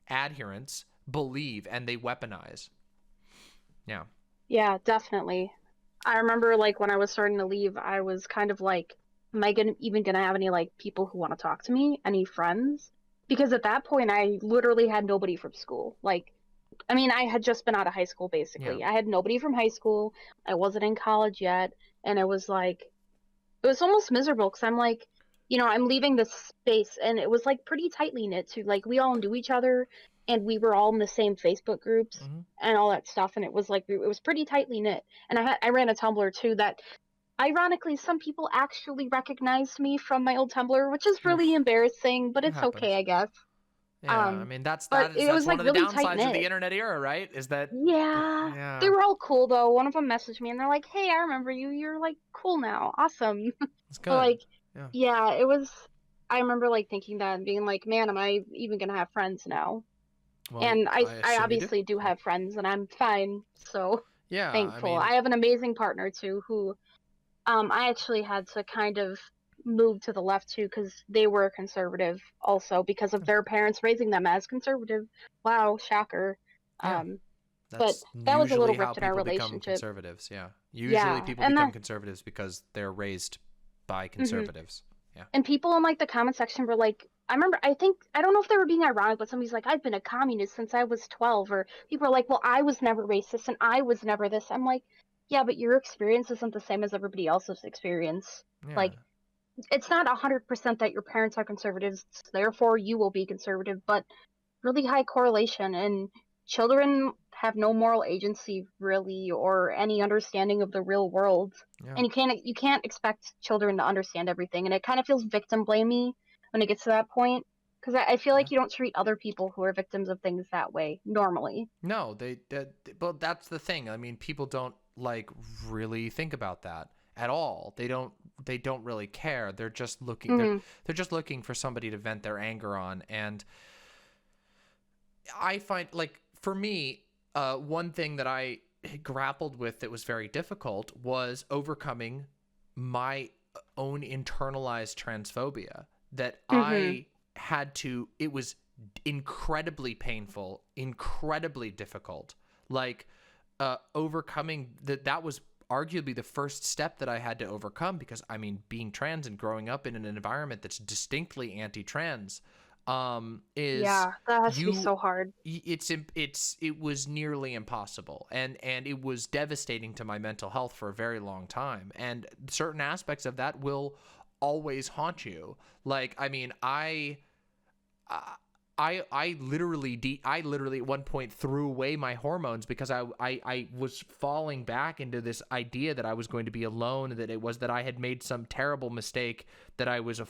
adherents believe, and they weaponize. Yeah, definitely. I remember like when I was starting to leave, I was kind of like, am I even gonna have any like people who want to talk to me, any friends? Because at that point I literally had nobody from school. Like, I mean, I had just been out of high school basically. I had nobody from high school. I wasn't in college yet, and it was almost miserable because I'm like, I'm leaving this space, and it was like pretty tightly knit too. Like we all knew each other, and we were all in the same Facebook groups and all that stuff, and it was like it was pretty tightly knit. And I ran a Tumblr too that, ironically, some people actually recognized me from my old Tumblr, which is really embarrassing, but it's okay, I guess. Yeah, I mean that's but it was one like of the really downsides of the internet era, right? Is that they were all cool though. One of them messaged me and they're like, "Hey, I remember you. You're like cool now. Awesome." It's good. But like, yeah, it was. I remember like thinking that and being like, "Man, am I even gonna have friends now?" Well, and I obviously do have friends, and I'm fine. So thankful. I have an amazing partner too, who I actually had to kind of move to the left too, because they were conservative also because of their parents raising them as conservative. Wow, shocker. But that was a little rift in our relationship. Conservatives, usually people become conservatives because they're raised by conservatives. And people in like the comment section were like, I don't know if they were being ironic, but somebody's like, I've been a communist since I was 12, or people are like, well, I was never racist and I was never this. I'm like, yeah, but your experience isn't the same as everybody else's experience. Like, it's not 100% that your parents are conservatives, therefore you will be conservative, but really high correlation, and children have no moral agency really, or any understanding of the real world. And you can't expect children to understand everything, and it kind of feels victim blamey when it gets to that point, because I feel like you don't treat other people who are victims of things that way normally. No, but that's the thing. I mean, people don't like really think about that at all. They don't really care. They're just looking they're just looking for somebody to vent their anger on. And I find, like, for me, one thing that I grappled with that was very difficult was overcoming my own internalized transphobia, that I had to, it was incredibly painful, incredibly difficult. Like, overcoming that was arguably the first step that I had to overcome, because I mean, being trans and growing up in an environment that's distinctly anti-trans, that has to be so hard. It was nearly impossible, and it was devastating to my mental health for a very long time, and certain aspects of that will always haunt you. Like, I mean, I literally at one point threw away my hormones because I was falling back into this idea that I was going to be alone, that I had made some terrible mistake, that I was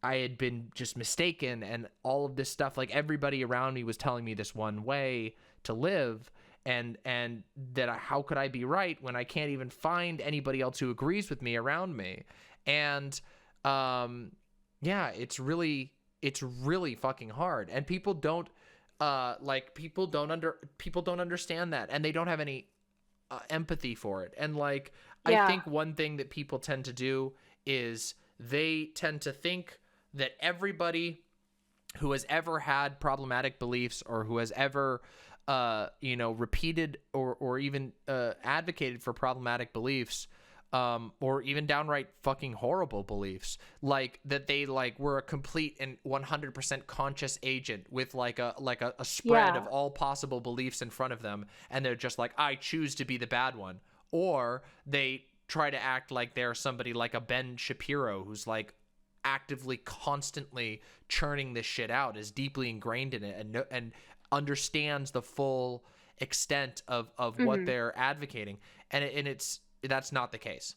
I had been just mistaken, and all of this stuff. Like, everybody around me was telling me this one way to live, and that how could I be right when I can't even find anybody else who agrees with me around me? And yeah, it's really fucking hard, and people don't people don't understand that, and they don't have any empathy for it. And like, I Yeah. think one thing that people tend to do is they tend to think that everybody who has ever had problematic beliefs, or who has ever repeated or even advocated for problematic beliefs, or even downright fucking horrible beliefs, like that they like were a complete and 100% conscious agent with like a spread of all possible beliefs in front of them, and they're just like, I choose to be the bad one. Or they try to act like they're somebody like a Ben Shapiro, who's like actively constantly churning this shit out, is deeply ingrained in it, and understands the full extent of what they're advocating. And that's not the case.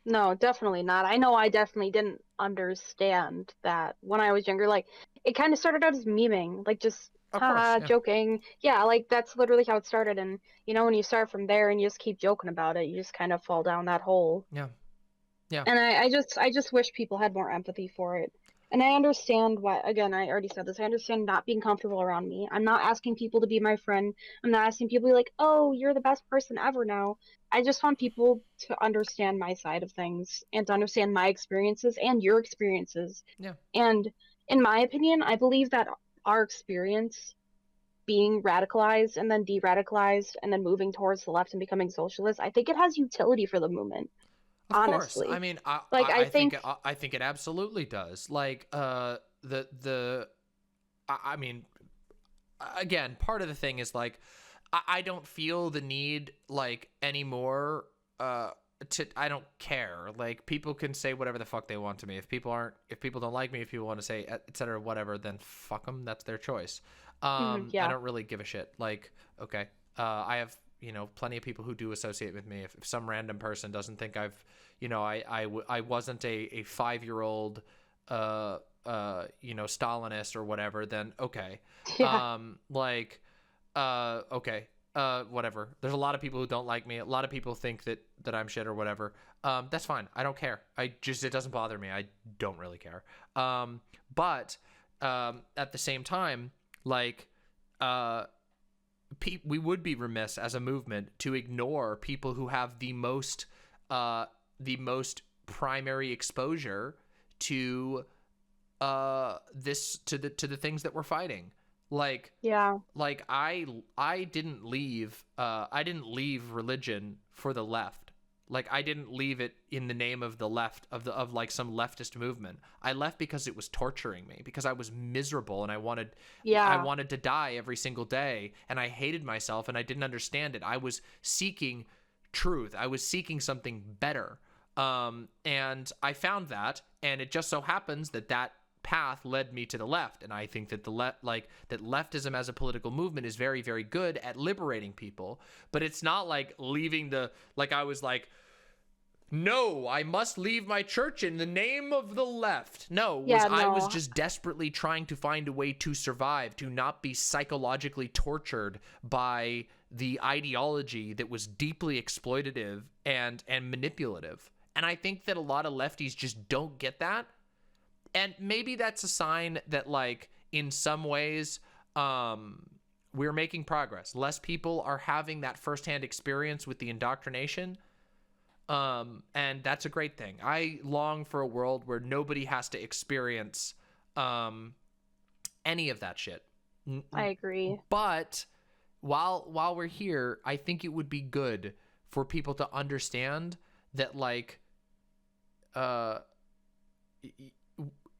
No, definitely not. I know I definitely didn't understand that when I was younger. Like, it kind of started out as memeing, like just Of course, haha, yeah. joking. Yeah, like that's literally how it started. And when you start from there and you just keep joking about it, you just kind of fall down that hole. Yeah. Yeah. And I just wish people had more empathy for it. And I understand why, again, I already said this, I understand not being comfortable around me. I'm not asking people to be my friend. I'm not asking people to be like, oh, you're the best person ever now. I just want people to understand my side of things and to understand my experiences and your experiences. Yeah. And in my opinion, I believe that our experience being radicalized and then de-radicalized and then moving towards the left and becoming socialist, I think it has utility for the movement, Of course. I honestly. mean, Like, I think I think it absolutely does. Like, I mean, again, part of the thing is like, I don't feel the need like anymore. I don't care. Like, people can say whatever the fuck they want to me. If people don't like me, if people want to say etc. whatever, then fuck them. That's their choice. I yeah. don't really give a shit. Like, okay, I have plenty of people who do associate with me. If some random person doesn't think I've I wasn't a 5-year-old Stalinist or whatever, then okay. Yeah. Okay. Whatever. There's a lot of people who don't like me. A lot of people think that I'm shit or whatever. That's fine. I don't care. It doesn't bother me. I don't really care. But at the same time, like, we would be remiss as a movement to ignore people who have the most primary exposure to the things that we're fighting. Like, Yeah. I didn't leave religion for the left. Like, I didn't leave it in the name of the left, of like some leftist movement. I left because it was torturing me, because I was miserable and I wanted Yeah. to die every single day, and I hated myself and I didn't understand it. I was seeking truth. I was seeking something better. And I found that, and it just so happens that path led me to the left. And I think that that leftism as a political movement is very, very good at liberating people, but it's not like leaving I was like, no, I must leave my church in the name of the left. No, I was just desperately trying to find a way to survive, to not be psychologically tortured by the ideology that was deeply exploitative and manipulative. And I think that a lot of lefties just don't get that. And maybe that's a sign that, like, in some ways, we're making progress. Less people are having that firsthand experience with the indoctrination. And that's a great thing. I long for a world where nobody has to experience any of that shit. I agree. But while we're here, I think it would be good for people to understand that, like,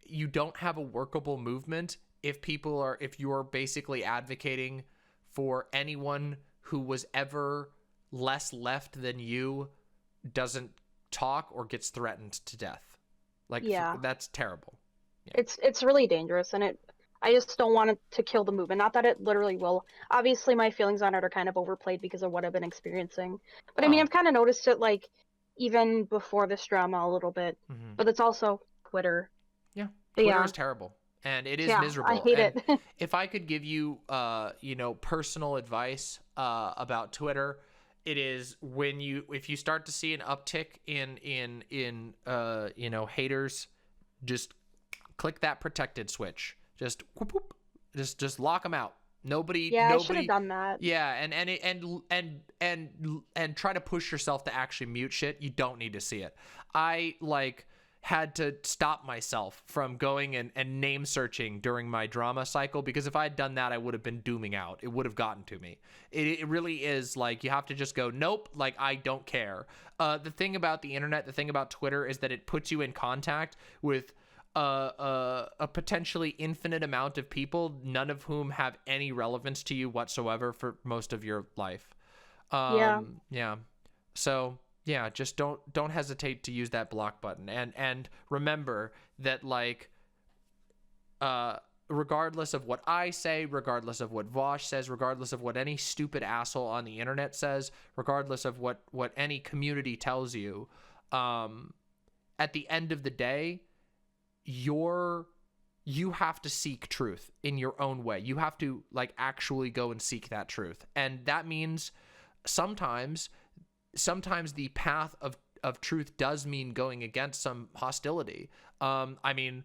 you don't have a workable movement if you're basically advocating for anyone who was ever less left than you doesn't talk or gets threatened to death. Like, Yeah. that's terrible. Yeah. It's really dangerous, and I just don't want it to kill the movement. Not that it literally will. Obviously, my feelings on it are kind of overplayed because of what I've been experiencing. But I mean, I've kind of noticed it, like, even before this drama a little bit. Mm-hmm. But it's also Twitter. Yeah. But Twitter yeah. is terrible. and it is Yeah, I miserable. hate And it. if I could give you, you know, personal advice about Twitter, it is if you start to see an uptick in you know, haters, just click that protected switch. Just whoop, whoop, just lock them out. Yeah, I should have Nobody. done that. Yeah, and try to push yourself to actually mute shit. You don't need to see it. I like had to stop myself from going and name searching during my drama cycle, because if I had done that, I would have been dooming out. It would have gotten to me. It really is like, you have to just go, nope, like, I don't care. The thing about the internet, the thing about Twitter, is that it puts you in contact with a potentially infinite amount of people, none of whom have any relevance to you whatsoever for most of your life. Yeah. Yeah. So yeah, just don't hesitate to use that block button, and remember that, like, regardless of what I say, regardless of what Vosh says, regardless of what any stupid asshole on the internet says, regardless of what any community tells you, at the end of the day, you have to seek truth in your own way. You have to, like, actually go and seek that truth. And that means sometimes the path of truth does mean going against some hostility. I mean,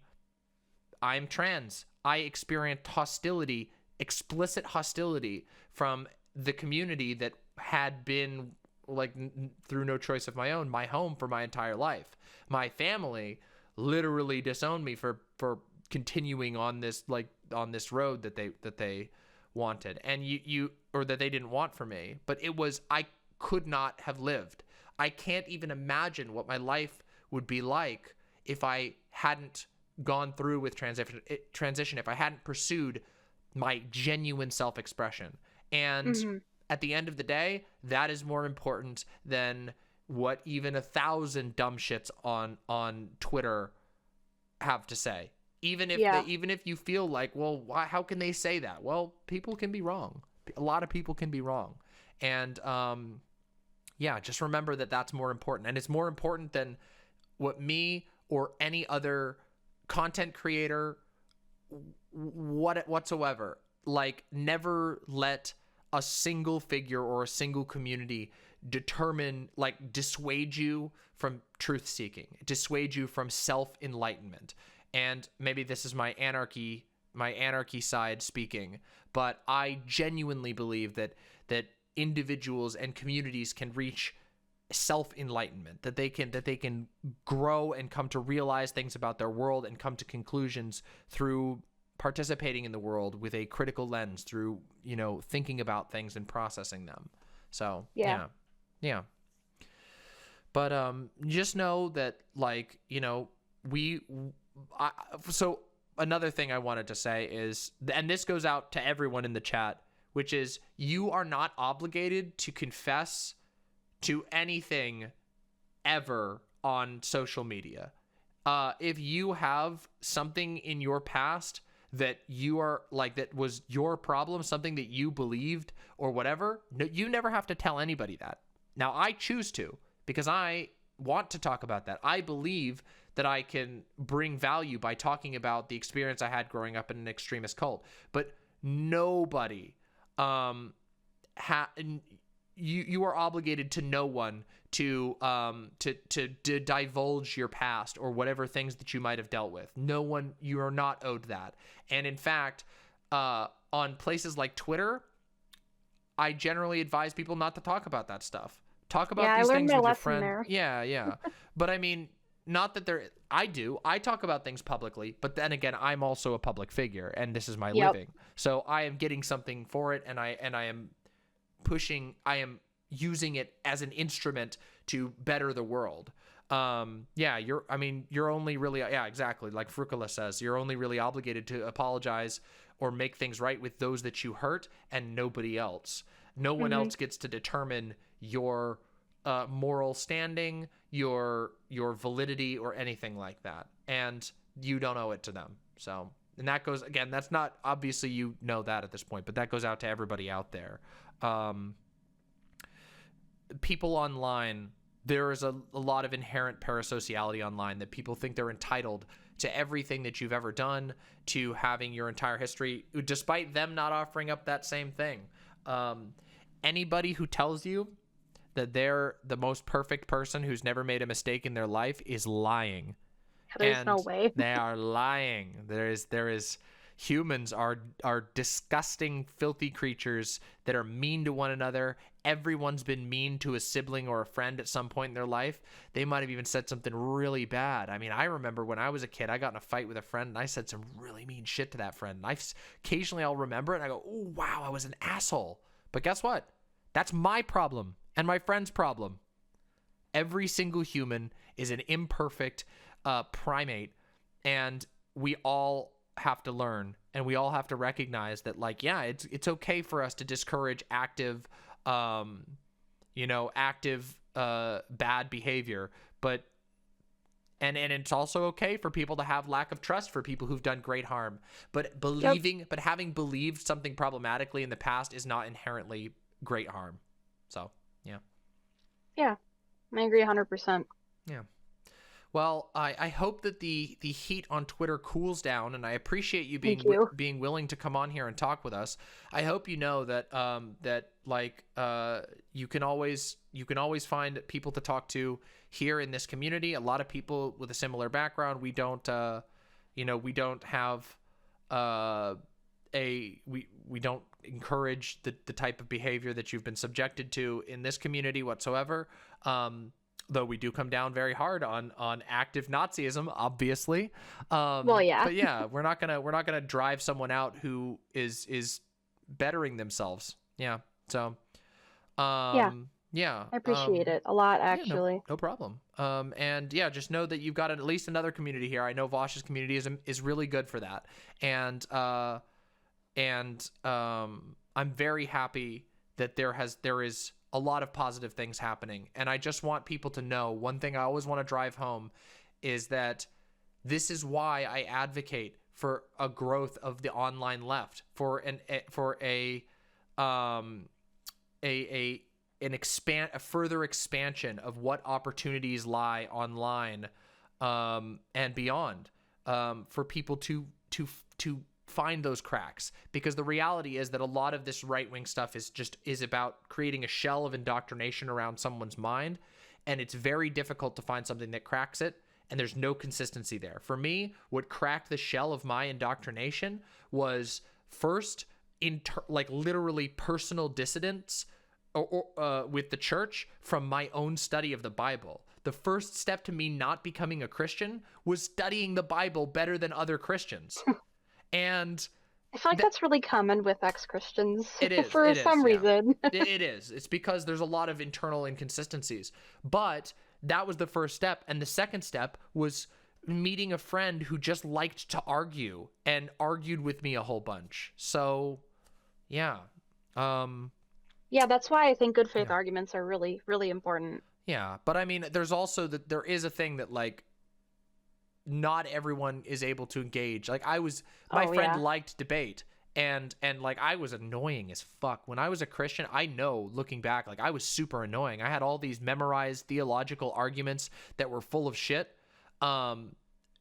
I'm trans. I experienced hostility, explicit hostility, from the community that had been, like, through no choice of my own, my home for my entire life. My family literally disowned me for continuing on this, like, on this road that they wanted, and or that they didn't want for me. But it was, I could not have lived. I can't even imagine what my life would be like if I hadn't gone through with transition, if I hadn't pursued my genuine self-expression. And at the end of the day, that is more important than what even 1,000 dumb shits on Twitter have to say. Even if you feel like, well, how can they say that? Well, people can be wrong. A lot of people can be wrong. And yeah, just remember that that's more important. And it's more important than what me or any other content creator whatsoever. Like, never let a single figure or a single community dissuade you from truth seeking, dissuade you from self-enlightenment. And maybe this is my anarchy side speaking, but I genuinely believe that individuals and communities can reach self-enlightenment, that they can grow and come to realize things about their world and come to conclusions through participating in the world with a critical lens, through, you know, thinking about things and processing them. So yeah. But just know that, like, you know, so another thing I wanted to say is, and this goes out to everyone in the chat, which is, you are not obligated to confess to anything ever on social media. If you have something in your past that you are like, that was your problem, something that you believed or whatever, no, you never have to tell anybody that. Now, I choose to, because I want to talk about that. I believe that I can bring value by talking about the experience I had growing up in an extremist cult. But nobody, you are obligated to no one to divulge your past or whatever things that you might have dealt with. No one, you are not owed that. And in fact, on places like Twitter, I generally advise people not to talk about that stuff. Talk about these things with your friend. There. Yeah. But I mean, not that I talk about things publicly, but then again, I'm also a public figure, and this is my living. So I am getting something for it, and I am using it as an instrument to better the world. You're only really, exactly. Like Frukala says, you're only really obligated to apologize or make things right with those that you hurt, and nobody else. No one else gets to determine your moral standing, your validity, or anything like that. And you don't owe it to them. So, and that goes, again, that's not, obviously you know that at this point, but that goes out to everybody out there. People online there is a lot of inherent parasociality online, that people think they're entitled to everything that you've ever done, to having your entire history, despite them not offering up that same thing. Anybody who tells you that they're the most perfect person who's never made a mistake in their life is lying. There's no way. They are lying. There is humans are disgusting, filthy creatures that are mean to one another. Everyone's been mean to a sibling or a friend at some point in their life. They might have even said something really bad. I mean, I remember when I was a kid, I got in a fight with a friend and I said some really mean shit to that friend. And occasionally I'll remember it and I go, oh, wow, I was an asshole. But guess what? That's my problem and my friend's problem. Every single human is an imperfect primate, and we all have to learn, and we all have to recognize that, like, yeah, it's okay for us to discourage active bad behavior, but and it's also okay for people to have lack of trust for people who've done great harm, but having believed something problematically in the past is not inherently great harm. So Yeah, I agree 100%. yeah. Well, I hope that the heat on Twitter cools down, and I appreciate you being willing to come on here and talk with us. I hope you know that you can always find people to talk to here in this community. A lot of people with a similar background. We don't encourage the type of behavior that you've been subjected to in this community whatsoever. Though we do come down very hard on active Nazism, obviously. Well, yeah. But yeah, we're not gonna drive someone out who is bettering themselves. Yeah. So. Yeah. I appreciate it a lot, actually. Yeah, no problem. And yeah, just know that you've got at least another community here. I know Vosh's community is really good for that, and I'm very happy that there is a lot of positive things happening. And I just want people to know, one thing I always want to drive home is that this is why I advocate for a growth of the online left, for a further expansion of what opportunities lie online and beyond, for people to find those cracks, because the reality is that a lot of this right-wing stuff is about creating a shell of indoctrination around someone's mind, and it's very difficult to find something that cracks it, and there's no consistency there. For me, what cracked the shell of my indoctrination was first literally personal dissidence or with the church from my own study of the Bible. The first step to me not becoming a Christian was studying the Bible better than other Christians. And I feel like that's really common with ex-Christians. It is. For some reason. It is. It's because there's a lot of internal inconsistencies. But that was the first step. And the second step was meeting a friend who just liked to argue and argued with me a whole bunch. So, yeah. Yeah, that's why I think good faith arguments are really, really important. Yeah. But I mean, there is a thing that, like, not everyone is able to engage. Like, my friend liked debate, and like, I was annoying as fuck when I was a Christian. I know, looking back, like, I was super annoying. I had all these memorized theological arguments that were full of shit, and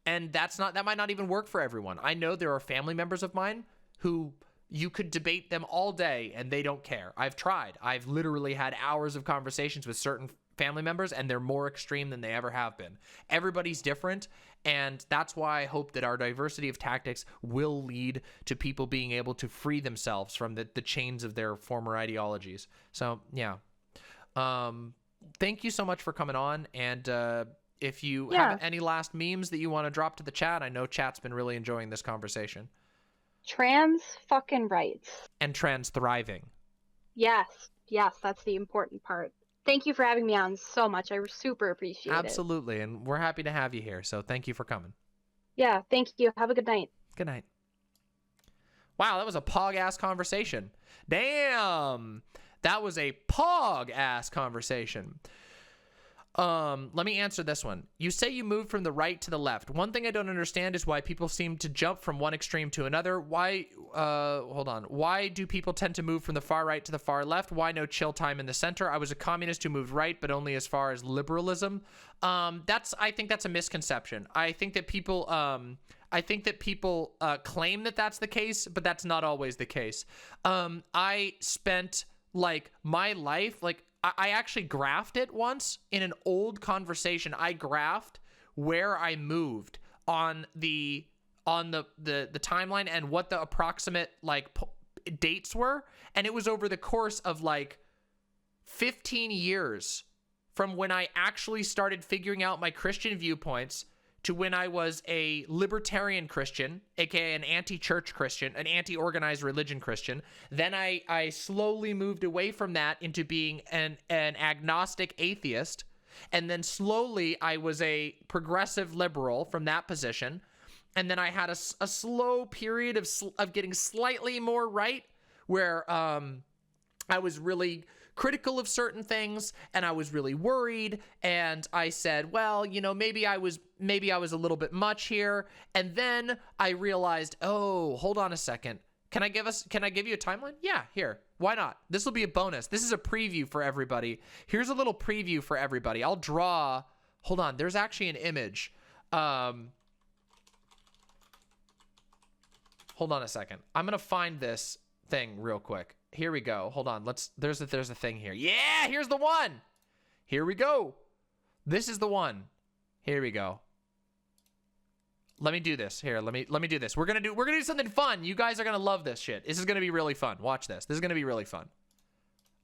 that might not even work for everyone. I know there are family members of mine who you could debate them all day and they don't care. I've tried. I've literally had hours of conversations with certain family members, and they're more extreme than they ever have been. Everybody's different, and that's why I hope that our diversity of tactics will lead to people being able to free themselves from the chains of their former ideologies. So yeah, thank you so much for coming on, and if you have any last memes that you want to drop to the chat, I know chat's been really enjoying this conversation. Trans fucking rights. And trans thriving. Yes, that's the important part. Thank you for having me on so much. I super appreciate it. Absolutely, and we're happy to have you here, so thank you for coming. Yeah, thank you. Have a good night. Good night. Wow, that was a pog-ass conversation. Damn! That was a pog-ass conversation. Let me answer this one. You say you moved from the right to the left. One thing I don't understand is why people seem to jump from one extreme to another. Why, hold on. Why do people tend to move from the far right to the far left? Why no chill time in the center? I was a communist who moved right, but only as far as liberalism. I think that's a misconception. I think that people, claim that that's the case, but that's not always the case. I spent like my life, like I actually graphed it once in an old conversation. I graphed where I moved on the timeline and what the approximate like dates were, and it was over the course of like 15 years from when I actually started figuring out my Christian viewpoints to when I was a libertarian Christian, aka an anti-church Christian, an anti-organized religion Christian. Then I slowly moved away from that into being an agnostic atheist. And then slowly I was a progressive liberal from that position. And then I had a slow period of getting slightly more right, where I was really critical of certain things and I was really worried, and I said, well, you know, maybe I was a little bit much here. And then I realized, oh, hold on a second. Can I give you a timeline? Yeah, here. Why not? This will be a bonus. This is a preview for everybody. Here's a little preview for everybody. I'll draw, hold on. There's actually an image. Hold on a second. I'm going to find this thing real quick. Here we go. Hold on. There's a thing here. Yeah, here's the one. Here we go. This is the one. Here we go. Let me do this. Here, let me do this. We're gonna do something fun. You guys are gonna love this shit. This is gonna be really fun. Watch this. This is gonna be really fun.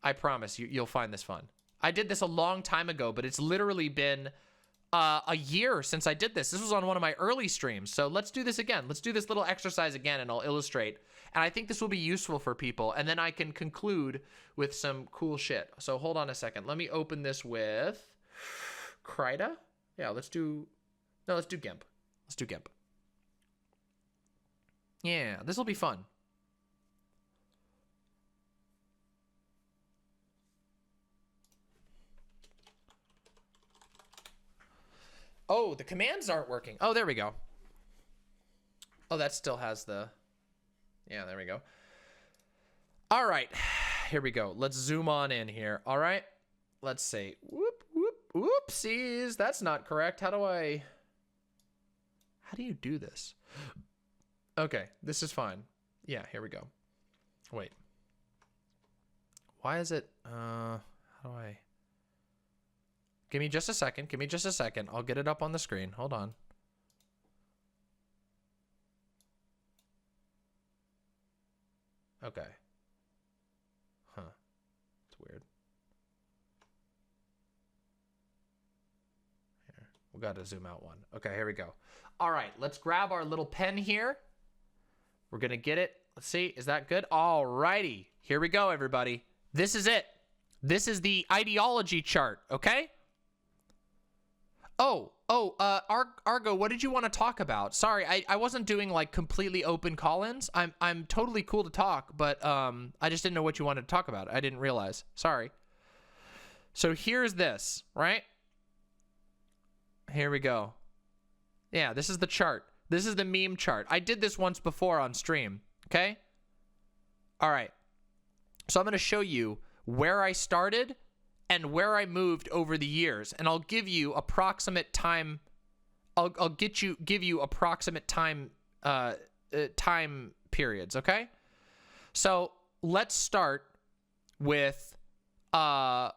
I promise you'll find this fun. I did this a long time ago, but it's literally been a year since I did this. This was on one of my early streams. So let's do this again. Let's do this little exercise again, and I'll illustrate. And I think this will be useful for people. And then I can conclude with some cool shit. So hold on a second. Let me open this with Krita. Yeah, let's do GIMP. Let's do GIMP. Yeah, this will be fun. Oh, the commands aren't working. Oh, there we go. Oh, that still has the... Yeah, there we go. All right, here we go. Let's zoom on in here. All right, let's see. Whoop, whoop, whoopsies. That's not correct. How do you do this? Okay, this is fine. Yeah, here we go. Wait. Why is it, how do I... Give me just a second. Give me just a second. I'll get it up on the screen. Hold on. Okay. Huh. It's weird. Here. We got to zoom out one. Okay, here we go. All right, let's grab our little pen here. We're going to get it. Let's see. Is that good? All righty. Here we go, everybody. This is it. This is the ideology chart, okay? Argo, what did you want to talk about? Sorry, I wasn't doing like completely open call-ins. I'm totally cool to talk, but I just didn't know what you wanted to talk about. I didn't realize. Sorry. So here's this, right? Here we go. Yeah, this is the chart. This is the meme chart. I did this once before on stream, okay? All right. So I'm going to show you where I started and where I moved over the years, and I'll give you approximate time. I'll give you approximate time time periods, okay? So let's start with where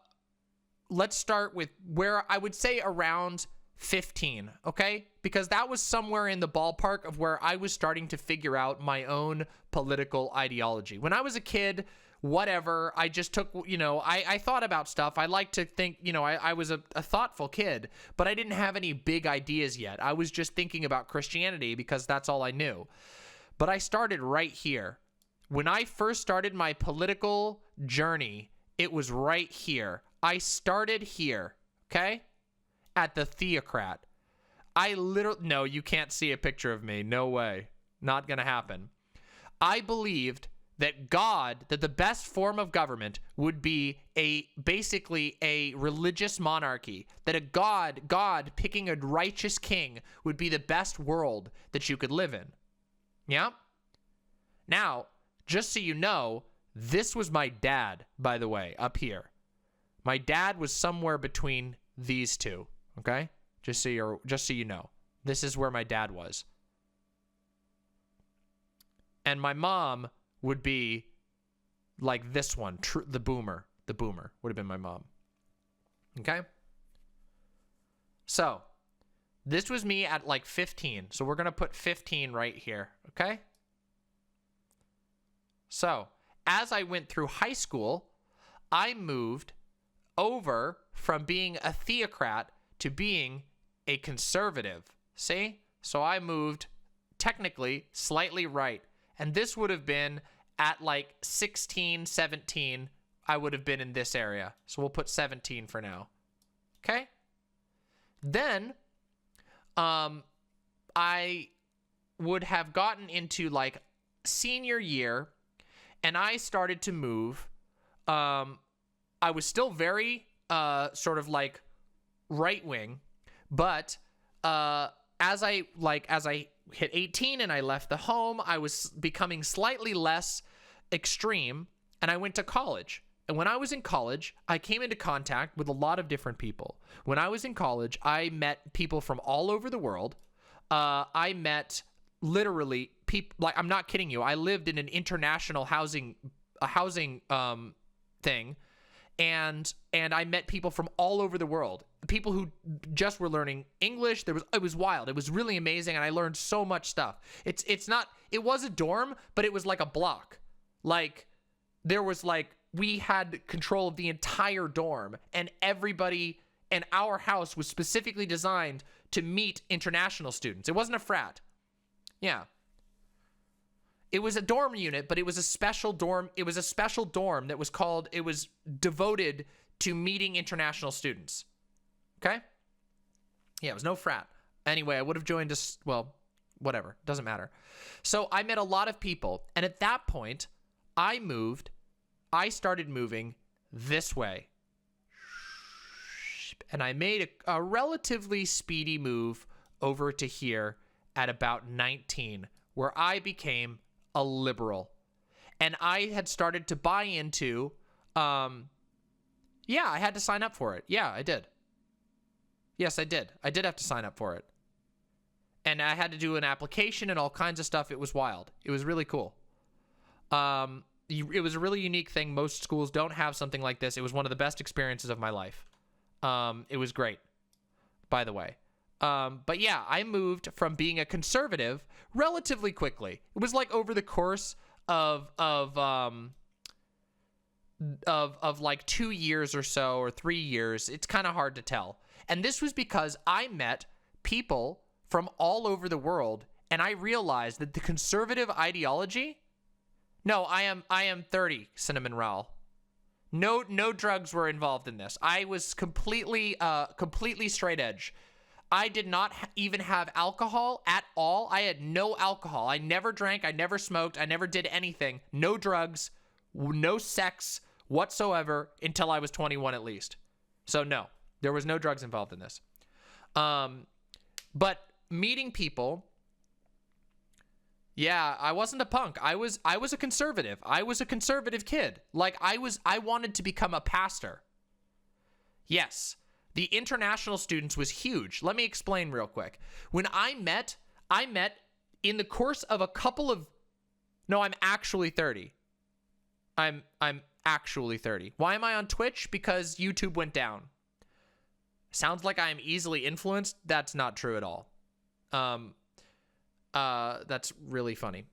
I would say around 15, okay? Because that was somewhere in the ballpark of where I was starting to figure out my own political ideology. When I was a kid, whatever, I just took, you know, I thought about stuff. I like to think, you know, I was a thoughtful kid, but I didn't have any big ideas yet. I was just thinking about Christianity because that's all I knew. But I started right here. When I first started my political journey, it was right here. I started here, okay? At the Theocrat. No, you can't see a picture of me. No way. Not gonna happen. I believed that the best form of government would be basically a religious monarchy, that a God picking a righteous king would be the best world that you could live in. Yeah? Now, just so you know, this was my dad, by the way, up here. My dad was somewhere between these two, okay? Just so you know. This is where my dad was. And my mom would be like this one, the boomer. The boomer would have been my mom. Okay? So, this was me at like 15. So we're going to put 15 right here, okay? So, as I went through high school, I moved over from being a theocrat to being a conservative. See? So I moved technically slightly right. And this would have been at like 16, 17, I would have been in this area. So we'll put 17 for now. Okay? Then, I would have gotten into like senior year, and I started to move. I was still very sort of like right wing, but as I hit 18 and I left the home, I was becoming slightly less extreme, and I went to college. And when I was in college, I came into contact with a lot of different people. When I was in college, I met people from all over the world. I met literally people, like, I'm not kidding you. I lived in an international housing thing, and I met people from all over the world. People who just were learning English. It was wild. It was really amazing, and I learned so much stuff. It was a dorm, but it was like a block. Like, there was like, we had control of the entire dorm, and everybody, and our house was specifically designed to meet international students. It wasn't a frat. Yeah. It was a dorm unit, but it was a special dorm. It was a special dorm that was it was devoted to meeting international students. Okay? Yeah, it was no frat. Anyway, I would have joined us, well, whatever. Doesn't matter. So I met a lot of people, and at that point, I started moving this way. And I made a relatively speedy move over to here at about 19, where I became a liberal. And I had started to buy into, yeah, I had to sign up for it. Yeah, I did. Yes, I did. I did have to sign up for it. And I had to do an application and all kinds of stuff. It was wild. It was really cool. It was a really unique thing. Most schools don't have something like this. It was one of the best experiences of my life. It was great, by the way. But yeah, I moved from being a conservative relatively quickly. It was like over the course of like 2 years or so, or 3 years. It's kind of hard to tell. And this was because I met people from all over the world, and I realized that the conservative ideology. No, I am 30, Cinnamon Rowell. No drugs were involved in this. I was completely straight edge. I did not even have alcohol at all. I had no alcohol. I never drank. I never smoked. I never did anything. No drugs, no sex whatsoever until I was 21 at least. So no, there was no drugs involved in this. But meeting people, yeah, I wasn't a punk. I was a conservative. I was a conservative kid. Like, I wanted to become a pastor. Yes. The international students was huge. Let me explain real quick. When I met in the course of a couple of, no, I'm actually 30. I'm actually 30. Why am I on Twitch? Because YouTube went down. Sounds like I am easily influenced. That's not true at all. That's really funny.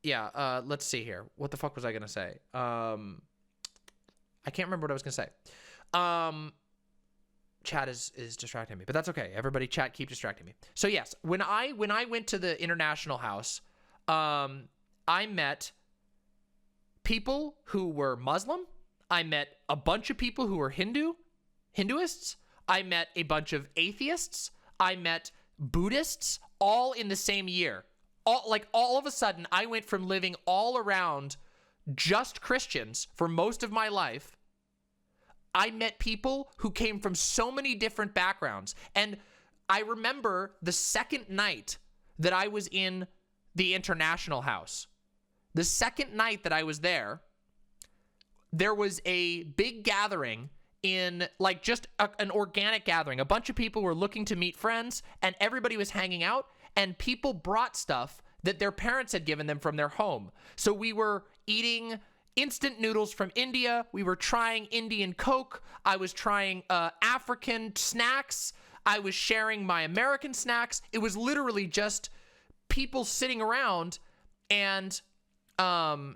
Yeah, let's see here. What the fuck was I gonna say? I can't remember what I was gonna say. Chat is distracting me, but that's okay. Everybody, chat, keep distracting me. So yes, when I went to the international house, I met people who were Muslim. I met a bunch of people who were Hinduists. I met a bunch of atheists. I met Buddhists, all in the same year. all of a sudden, I went from living all around just Christians for most of my life. I met people who came from so many different backgrounds. And I remember the second night that I was in the International House. The second night that I was there, there was a big gathering in, like, just an organic gathering. A bunch of people were looking to meet friends, and everybody was hanging out, and people brought stuff that their parents had given them from their home. So we were eating instant noodles from India. We were trying Indian Coke. I was trying African snacks. I was sharing my American snacks. It was literally just people sitting around, and no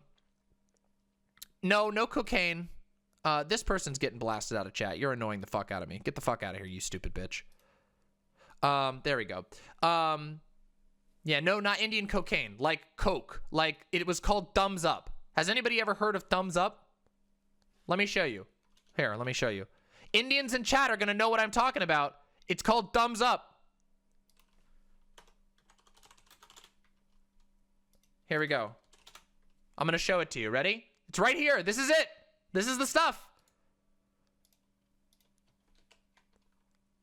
cocaine. This person's getting blasted out of chat. You're annoying the fuck out of me. Get the fuck out of here, you stupid bitch. There we go. Yeah, no, not Indian cocaine. Like Coke. Like, it was called Thumbs Up. Has anybody ever heard of Thumbs Up? Let me show you. Here, let me show you. Indians in chat are gonna know what I'm talking about. It's called Thumbs Up. Here we go. I'm gonna show it to you. Ready? It's right here. This is it. This is the stuff.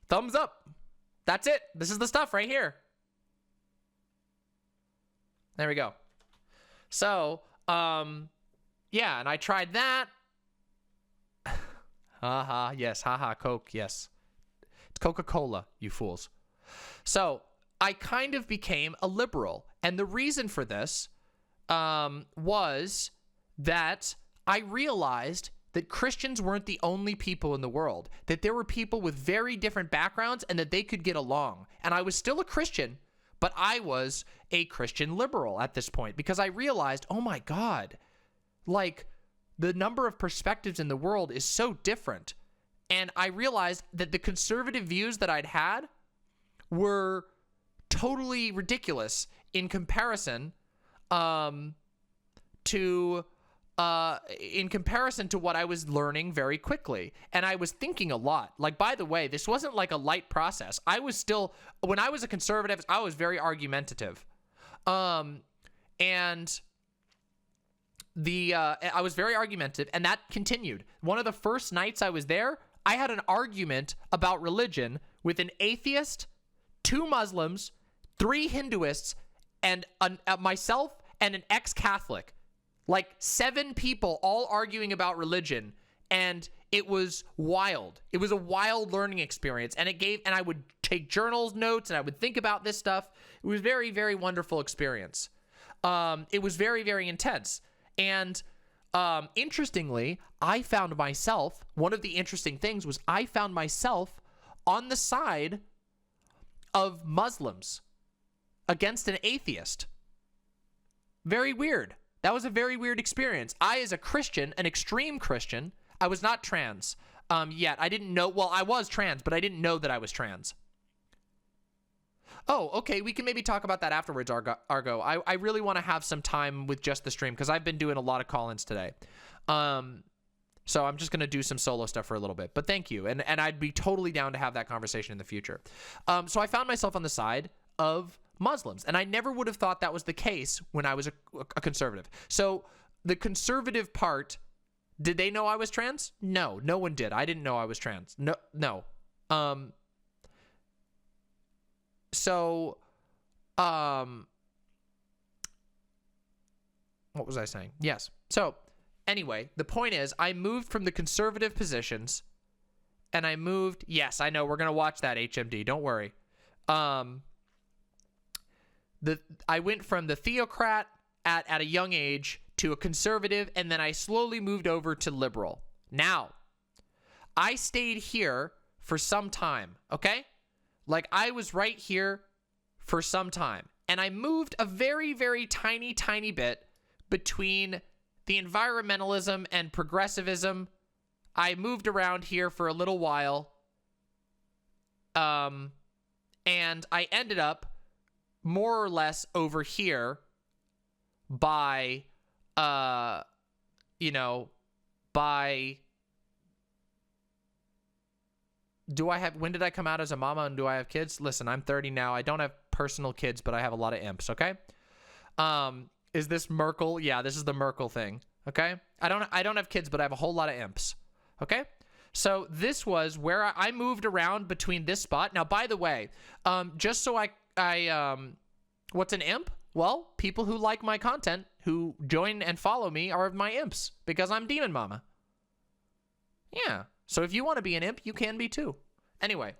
Thumbs up. That's it. This is the stuff right here. There we go. So, yeah, and I tried that. Haha, yes, haha, Coke, yes. It's Coca-Cola, you fools. So, I kind of became a liberal, and the reason for this was that I realized that Christians weren't the only people in the world, that there were people with very different backgrounds and that they could get along. And I was still a Christian, but I was a Christian liberal at this point because I realized, oh my God, like, the number of perspectives in the world is so different. And I realized that the conservative views that I'd had were totally ridiculous in comparison to what I was learning very quickly. And I was thinking a lot. Like, by the way, this wasn't like a light process. I was still, when I was a conservative, I was very argumentative. I was very argumentative, and that continued. One of the first nights I was there, I had an argument about religion with an atheist, 2 Muslims, 3 Hinduists, and myself and an ex-Catholic. Like 7 people all arguing about religion, and it was wild. It was a wild learning experience, and I would take journals, notes, and I would think about this stuff. It was very, very wonderful experience. It was very, very intense. And interestingly, I found myself, one of the interesting things was I found myself on the side of Muslims against an atheist. Very weird. That was a very weird experience. I, as a Christian, an extreme Christian, I was not trans yet. I didn't know, well, I was trans, but I didn't know that I was trans. Oh, okay, we can maybe talk about that afterwards, Argo. I really want to have some time with just the stream because I've been doing a lot of call-ins today. So I'm just going to do some solo stuff for a little bit. But thank you, and I'd be totally down to have that conversation in the future. So I found myself on the side of Muslims, and I never would have thought that was the case when I was a conservative. So the conservative part, did they know I was trans? No, no one did. I didn't know I was trans. No. So, what was I saying? Yes. So, anyway, the point is, I moved from the conservative positions, and I moved, yes, I know, we're going to watch that, HMD, don't worry. I went from the theocrat at a young age to a conservative, and then I slowly moved over to liberal. Now, I stayed here for some time, okay? Like, I was right here for some time. And I moved a very, very tiny, tiny bit between the environmentalism and progressivism. I moved around here for a little while. And I ended up more or less over here by, when did I come out as a mama and do I have kids? Listen, I'm 30 now. I don't have personal kids, but I have a lot of imps, okay? Is this Merkel? Yeah, this is the Merkel thing. Okay. I don't have kids, but I have a whole lot of imps. Okay. So this was where I moved around between this spot. Now, by the way, just so what's an imp? Well, people who like my content, who join and follow me, are my imps because I'm Demon Mama. Yeah. So if you want to be an imp, you can be too. Anyway,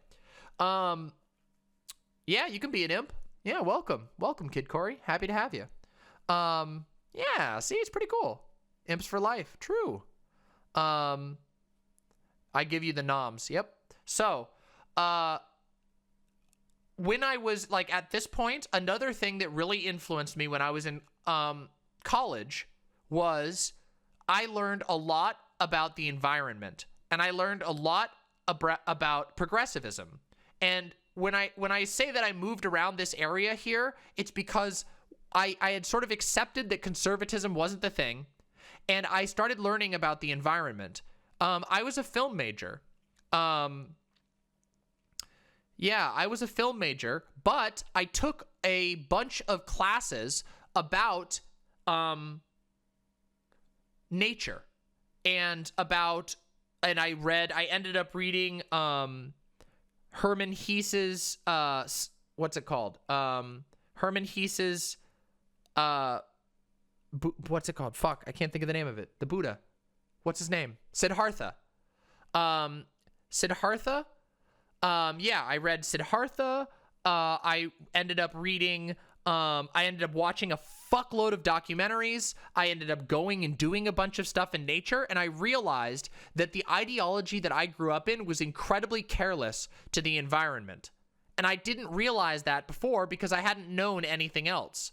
yeah, you can be an imp. Yeah, welcome, Kid Corey. Happy to have you. Yeah. See, it's pretty cool. Imps for life. True. I give you the noms. Yep. So, when I was like at this point, another thing that really influenced me when I was in college was I learned a lot about the environment, and I learned a lot about progressivism. And when I say that I moved around this area here, it's because I had sort of accepted that conservatism wasn't the thing, and I started learning about the environment. I was a film major. Yeah, I was a film major, but I took a bunch of classes about nature and I ended up reading Herman Hesse's what's it called? Herman Hesse's what's it called? Fuck, I can't think of the name of it. The Buddha. What's his name? Siddhartha. Siddhartha. Yeah, I read Siddhartha. I ended up reading, I ended up watching a fuckload of documentaries. I ended up going and doing a bunch of stuff in nature, and I realized that the ideology that I grew up in was incredibly careless to the environment. And I didn't realize that before because I hadn't known anything else.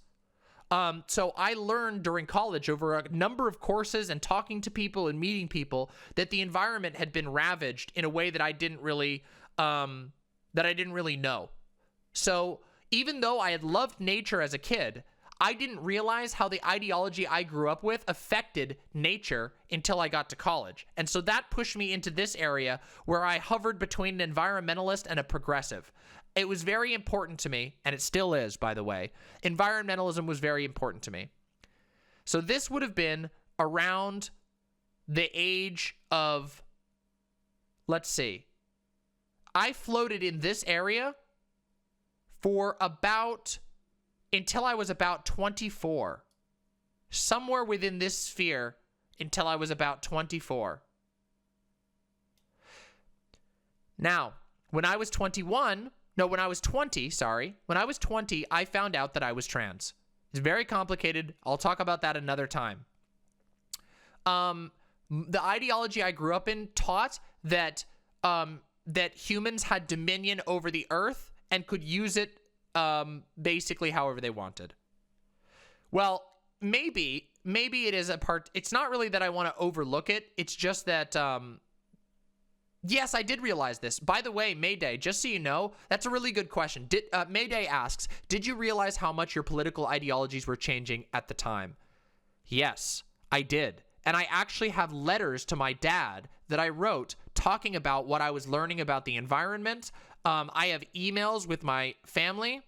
So I learned during college over a number of courses and talking to people and meeting people that the environment had been ravaged in a way that I didn't really know. So even though I had loved nature as a kid, I didn't realize how the ideology I grew up with affected nature until I got to college. And so that pushed me into this area where I hovered between an environmentalist and a progressive. It was very important to me, and it still is, by the way. Environmentalism was very important to me. So this would have been around the age of, let's see, I floated in this area for until I was about 24. Somewhere within this sphere until I was about 24. Now, when I was 20, I found out that I was trans. It's very complicated. I'll talk about that another time. The ideology I grew up in taught that humans had dominion over the earth and could use it basically however they wanted. Well, maybe it is a part. It's not really that I want to overlook it. It's just that, yes, I did realize this. By the way, Mayday, just so you know, that's a really good question. Mayday asks, did you realize how much your political ideologies were changing at the time? Yes, I did. And I actually have letters to my dad that I wrote talking about what I was learning about the environment. I have emails with my family.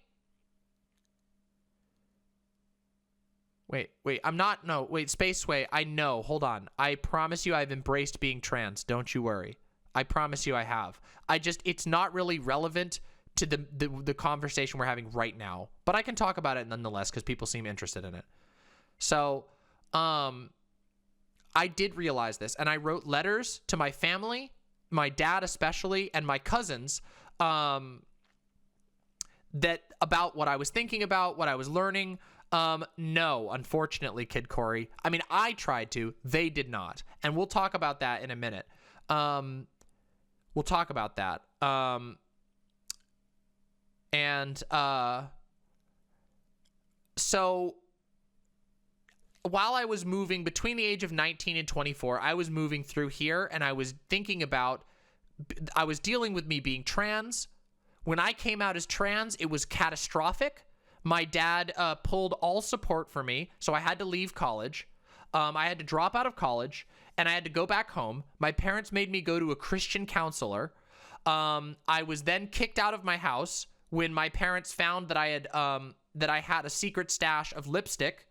Wait, Spaceway, I know, hold on. I promise you I've embraced being trans, don't you worry. I promise you I have. It's not really relevant to the conversation we're having right now, but I can talk about it nonetheless because people seem interested in it. So, I did realize this, and I wrote letters to my family, my dad especially, and my cousins, that about what I was thinking about, what I was learning. No, unfortunately, Kid Corey. I mean, I tried to, they did not. And we'll talk about that in a minute. We'll talk about that. So while I was moving between the age of 19 and 24, I was moving through here, and I was dealing with me being trans. When I came out as trans, it was catastrophic. My dad pulled all support for me, so I had to leave college. I had to drop out of college, and I had to go back home. My parents made me go to a Christian counselor. I was then kicked out of my house when my parents found that I had a secret stash of lipstick,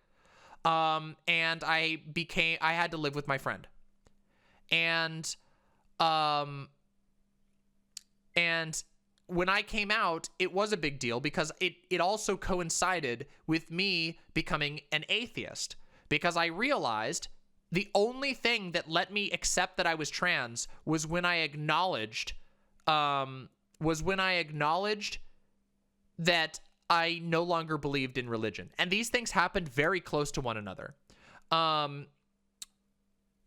and I had to live with my friend. And when I came out, it was a big deal because it also coincided with me becoming an atheist, because I realized the only thing that let me accept that I was trans was when I acknowledged that I no longer believed in religion. And these things happened very close to one another.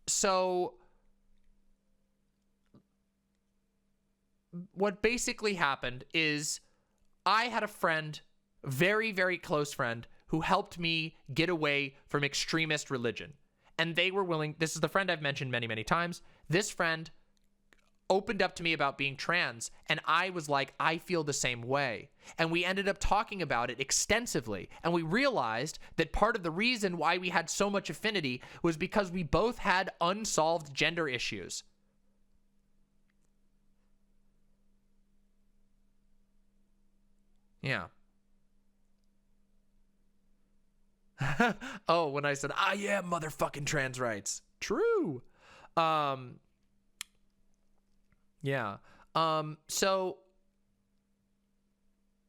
So what basically happened is I had a friend, very, very close friend, who helped me get away from extremist religion. And they were willing, this is the friend I've mentioned many, many times. This friend opened up to me about being trans, and I was like, I feel the same way. And we ended up talking about it extensively, and we realized that part of the reason why we had so much affinity was because we both had unsolved gender issues. Yeah. Oh, when I said, yeah, motherfucking trans rights. True. Yeah. So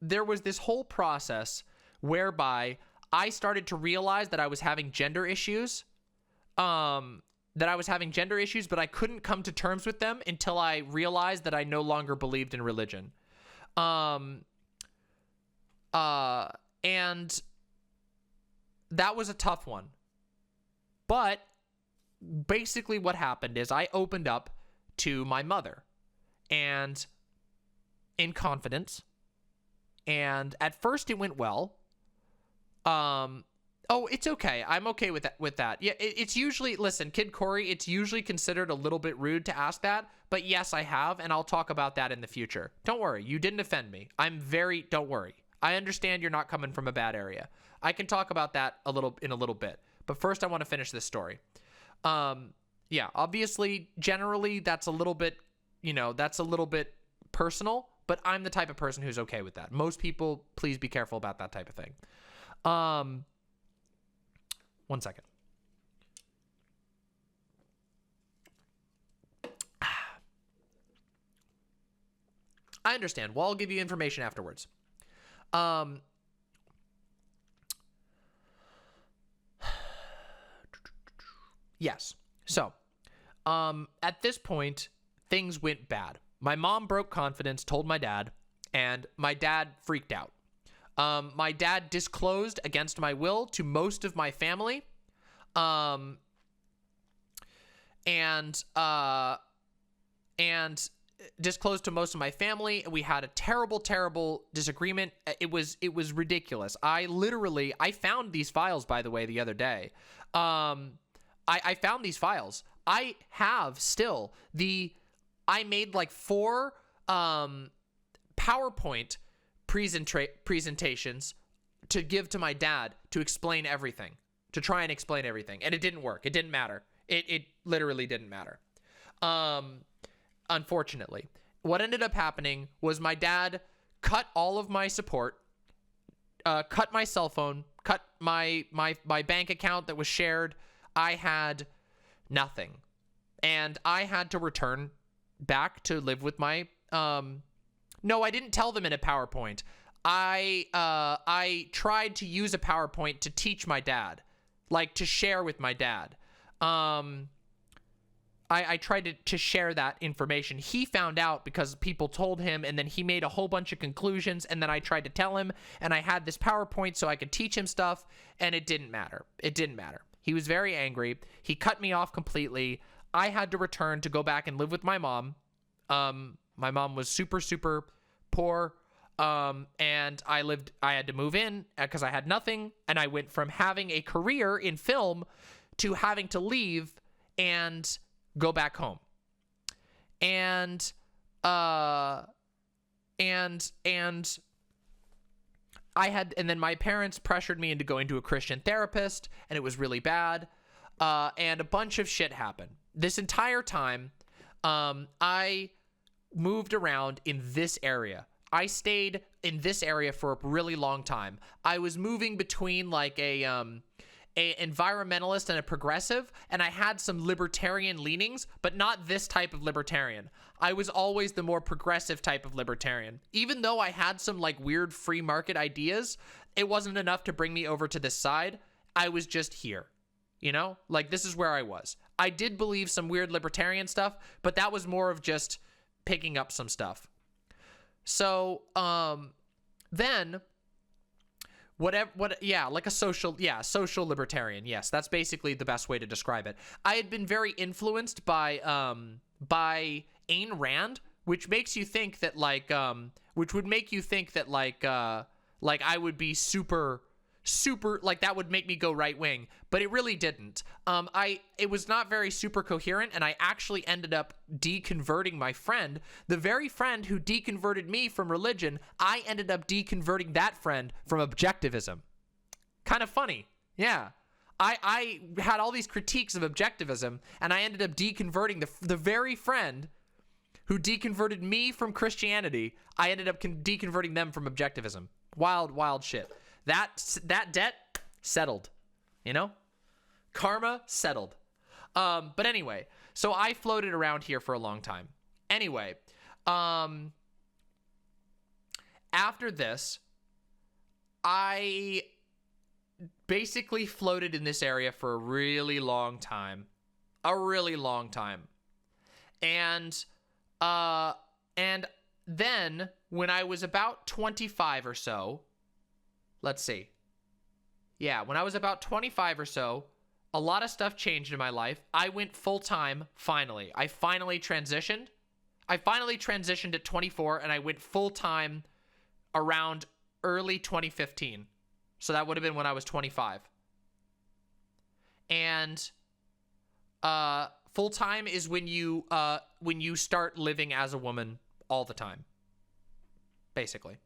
there was this whole process whereby I started to realize that I was having gender issues. But I couldn't come to terms with them until I realized that I no longer believed in religion. And that was a tough one. But basically what happened is I opened up to my mother, and in confidence, and at first it went well. Oh, it's okay. I'm okay with that. Yeah, it's usually, listen, Kid Corey, it's usually considered a little bit rude to ask that, but yes, I have, and I'll talk about that in the future. Don't worry, you didn't offend me. Don't worry. I understand you're not coming from a bad area. I can talk about that in a little bit, but first I want to finish this story. Yeah, obviously, generally, that's a little bit personal, but I'm the type of person who's okay with that. Most people, please be careful about that type of thing. 1 second. I understand. Well, I'll give you information afterwards. Yes. So, at this point, things went bad. My mom broke confidence, told my dad, and my dad freaked out. My dad disclosed against my will to most of my family, and disclosed to most of my family. We had a terrible disagreement. It was ridiculous. I found these files, by the way, the other day. I found these files. I have still I made like 4 PowerPoint presentations to give to my dad to explain everything, to try and explain everything. And it didn't work. It didn't matter. It literally didn't matter. Unfortunately, what ended up happening was my dad cut all of my support, cut my cell phone, cut my bank account that was shared. I had nothing, and I had to return back to live with my no, I didn't tell them in a PowerPoint. I tried to use a PowerPoint to teach my dad, like to share with my dad. I tried to share that information. He found out because people told him, and then he made a whole bunch of conclusions, and then I tried to tell him, and I had this PowerPoint so I could teach him stuff, and it didn't matter. It didn't matter. He was very angry. He cut me off completely. I had to return to go back and live with my mom. My mom was super poor, and I had to move in because I had nothing, and I went from having a career in film to having to leave and go back home. And then my parents pressured me into going to a Christian therapist, and it was really bad. And a bunch of shit happened. This entire time, I moved around in this area. I stayed in this area for a really long time. I was moving between like a environmentalist and a progressive, and I had some libertarian leanings, but not this type of libertarian. I was always the more progressive type of libertarian. Even though I had some like weird free market ideas, it wasn't enough to bring me over to this side. I was just here, you know? Like, this is where I was. I did believe some weird libertarian stuff, but that was more of just picking up some stuff. So, then like a social libertarian. Yes, that's basically the best way to describe it. I had been very influenced by Ayn Rand, which makes you think that like which would make you think that like I would be super like that would make me go right wing, but it really didn't. It was not very super coherent, and I actually ended up deconverting my friend, the very friend who deconverted me from religion. I ended up deconverting that friend from objectivism. Kind of funny. Yeah. I had all these critiques of objectivism, and I ended up deconverting the very friend who deconverted me from Christianity. I ended up deconverting them from objectivism. Wild shit. That debt settled, you know? Karma settled. But anyway, so I floated around here for a long time. Anyway, after this, I basically floated in this area for a really long time. And then when I was about 25 or so, let's see. Yeah, when I was about 25 or so, a lot of stuff changed in my life. I went full-time, finally. I finally transitioned at 24, and I went full-time around early 2015. So that would have been when I was 25. And full-time is when you start living as a woman all the time, basically.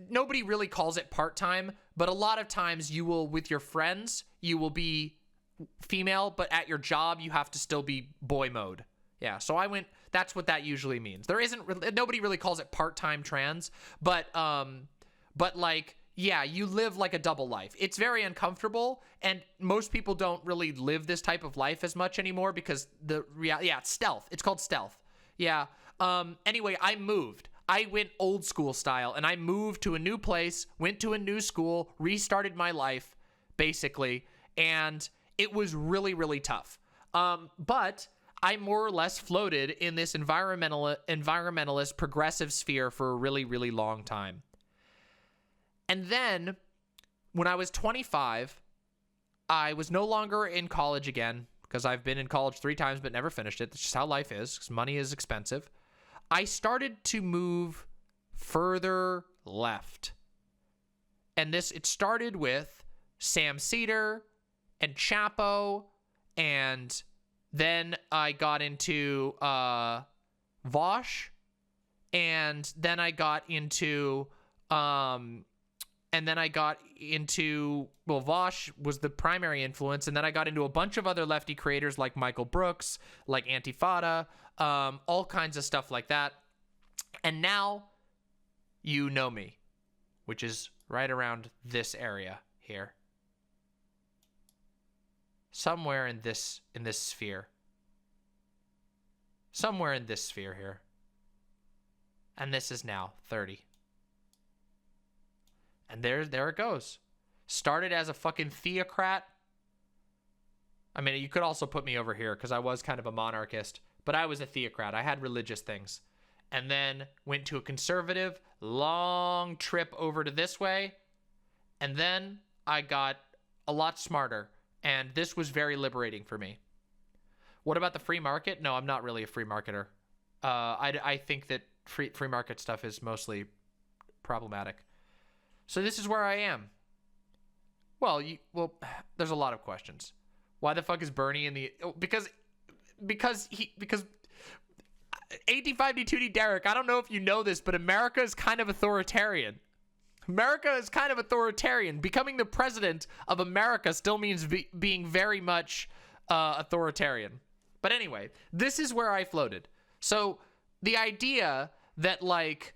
Nobody really calls it part-time, but a lot of times you will, with your friends, you will be female, but at your job, you have to still be boy mode. Yeah, so that's what that usually means. Nobody really calls it part-time trans, but like, yeah, you live like a double life. It's very uncomfortable, and most people don't really live this type of life as much anymore because it's stealth. It's called stealth. Yeah. Anyway, I moved. I went old school style, and I moved to a new place, went to a new school, restarted my life, basically, and it was really, really tough. But I more or less floated in this environmentalist progressive sphere for a really, really long time. And then, when I was 25, I was no longer in college again, because I've been in college 3 times but never finished it. That's just how life is, because money is expensive. I started to move further left. And it started with Sam Cedar and Chapo, and then I got into Vosh, and then I got into Vosh was the primary influence, and then I got into a bunch of other lefty creators like Michael Brooks, like Antifada, all kinds of stuff like that. And now you know me, which is right around this area here. Somewhere in this sphere. Somewhere in this sphere here. And this is now 30. And there it goes. Started as a fucking theocrat. I mean, you could also put me over here because I was kind of a monarchist, but I was a theocrat. I had religious things. And then went to a conservative, long trip over to this way. And then I got a lot smarter. And this was very liberating for me. What about the free market? No, I'm not really a free marketer. I think that free market stuff is mostly problematic. So this is where I am. Well, there's a lot of questions. Why the fuck is Bernie in the... Because 85D2D Derek, I don't know if you know this, but America is kind of authoritarian. America is kind of authoritarian. Becoming the president of America still means being very much authoritarian. But anyway, this is where I floated. So the idea that like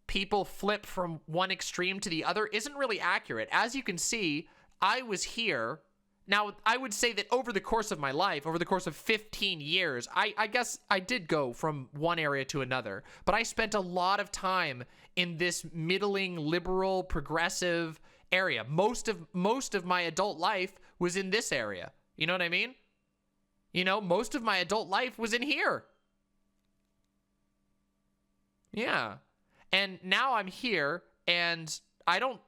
people flip from one extreme to the other isn't really accurate. As you can see, I was here. Now, I would say that over the course of my life, over the course of 15 years, I guess I did go from one area to another, but I spent a lot of time in this middling, liberal, progressive area. Most of my adult life was in this area. You know what I mean? You know, most of my adult life was in here. Yeah. And now I'm here, and I don't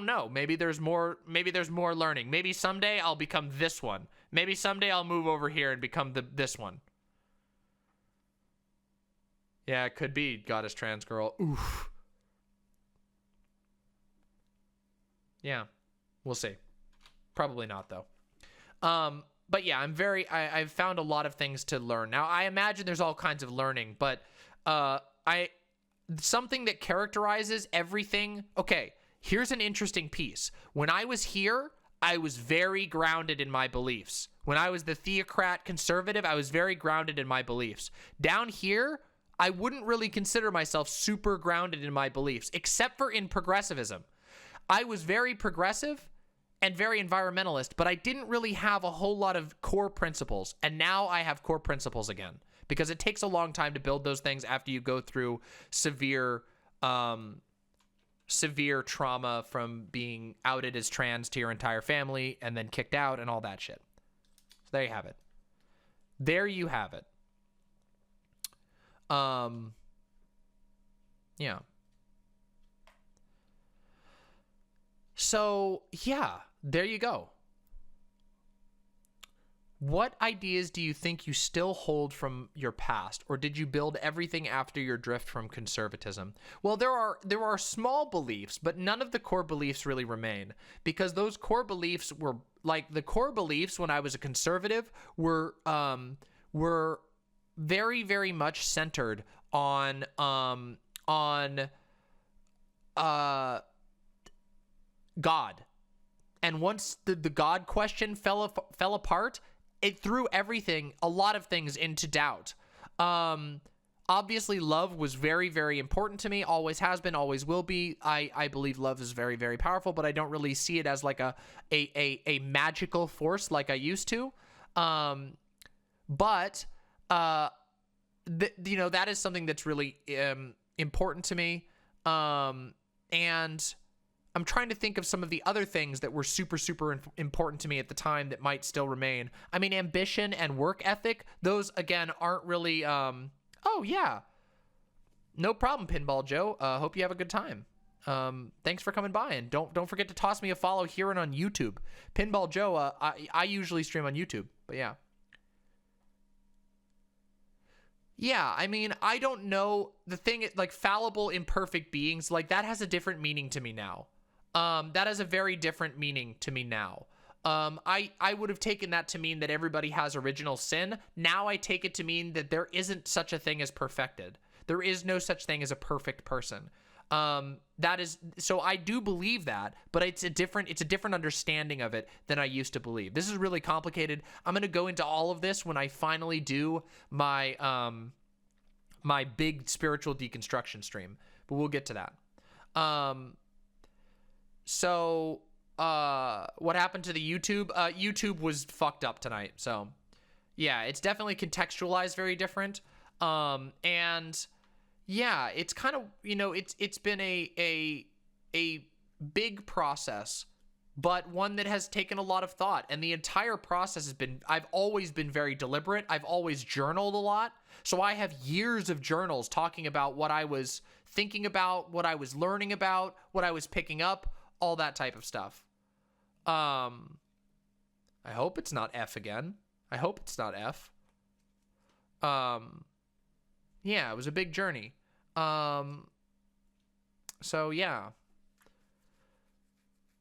know. Maybe there's more learning. Maybe someday I'll become this one. Maybe someday I'll move over here and become this one. Yeah, it could be goddess trans girl. Oof. Yeah, we'll see. Probably not though. But yeah, I've found a lot of things to learn. Now, I imagine there's all kinds of learning, but something that characterizes everything. Okay, here's an interesting piece. When I was here, I was very grounded in my beliefs. When I was the theocrat conservative, I was very grounded in my beliefs. Down here, I wouldn't really consider myself super grounded in my beliefs, except for in progressivism. I was very progressive and very environmentalist, but I didn't really have a whole lot of core principles. And now I have core principles again, because it takes a long time to build those things after you go through severe trauma from being outed as trans to your entire family and then kicked out and all that shit. So there you have it. There you have it. Yeah. So, yeah, there you go. What ideas do you think you still hold from your past, or did you build everything after your drift from conservatism? Well, there are small beliefs, but none of the core beliefs really remain, because those core beliefs were like the core beliefs when I was a conservative were very, very much centered on God. And once the God question fell apart, it threw everything, a lot of things, into doubt. Obviously, love was very, very important to me. Always has been, always will be. I believe love is very, very powerful, but I don't really see it as like a magical force like I used to. But you know, that is something that's really important to me. And I'm trying to think of some of the other things that were super, super important to me at the time that might still remain. I mean, ambition and work ethic, those, again, aren't really, oh, yeah. No problem, Pinball Joe. Hope you have a good time. Thanks for coming by, and don't forget to toss me a follow here and on YouTube. Pinball Joe, I usually stream on YouTube, but yeah. Yeah, I mean, I don't know. The thing, like, fallible, imperfect beings, like, that has a different meaning to me now. That has a very different meaning to me now. I would have taken that to mean that everybody has original sin. Now I take it to mean that there isn't such a thing as perfected. There is no such thing as a perfect person. That is, so I do believe that, but it's a different understanding of it than I used to believe. This is really complicated. I'm going to go into all of this when I finally do my, my big spiritual deconstruction stream, but we'll get to that. So, what happened to the YouTube? YouTube was fucked up tonight. So yeah, it's definitely contextualized very different. And yeah, it's kind of, you know, it's been a big process, but one that has taken a lot of thought. And the entire process has been, I've always been very deliberate. I've always journaled a lot. So I have years of journals talking about what I was thinking about, what I was learning about, what I was picking up, all that type of stuff. I hope it's not F again. I hope it's not F. Yeah, it was a big journey. So yeah.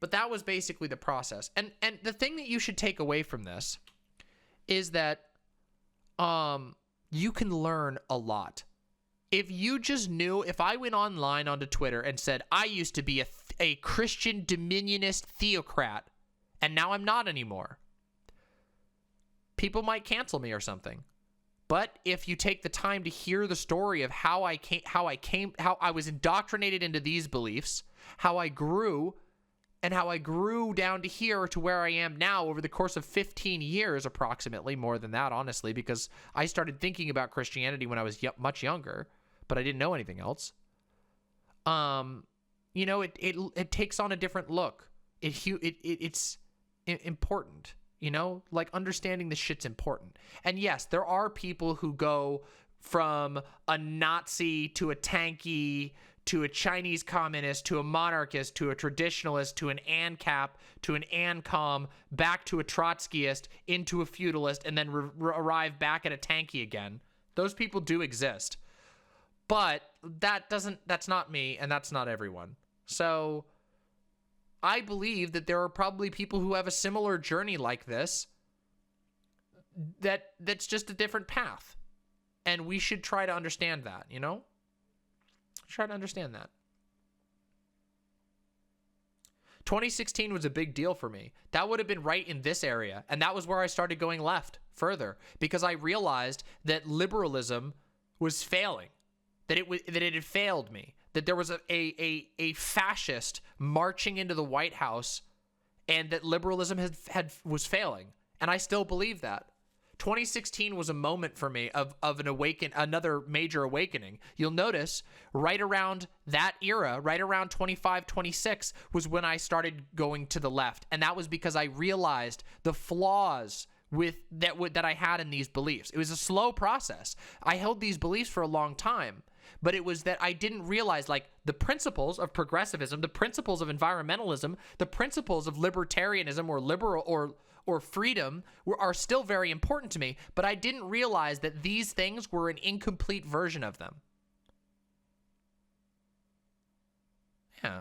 But that was basically the process. And the thing that you should take away from this is that you can learn a lot. If you just knew, if I went online onto Twitter and said, I used to be a Christian dominionist theocrat, and now I'm not anymore, people might cancel me or something. But if you take the time to hear the story of how I was indoctrinated into these beliefs, how I grew, and how I grew down to here to where I am now over the course of 15 years, approximately, more than that, honestly, because I started thinking about Christianity when I was much younger, but I didn't know anything else. You know, it takes on a different look. It's important. You know, like understanding this shit's important. And yes, there are people who go from a Nazi to a tanky to a Chinese communist to a monarchist to a traditionalist to an ANCAP to an ANCOM back to a Trotskyist into a feudalist and then arrive back at a tanky again. Those people do exist. But that's not me, and that's not everyone. So I believe that there are probably people who have a similar journey like this that's just a different path. And we should try to understand that, you know? Try to understand that. 2016 was a big deal for me. That would have been right in this area. And that was where I started going left further because I realized that liberalism was failing, that it had failed me, that there was a fascist marching into the White House and that liberalism was failing. And I still believe that. 2016 was a moment for me of another major awakening. You'll notice right around that era, right around 25, 26 was when I started going to the left. And that was because I realized the flaws that I had in these beliefs. It was a slow process. I held these beliefs for a long time, but it was that I didn't realize like the principles of progressivism, the principles of environmentalism, the principles of libertarianism or liberal or freedom are still very important to me, but I didn't realize that these things were an incomplete version of them. Yeah.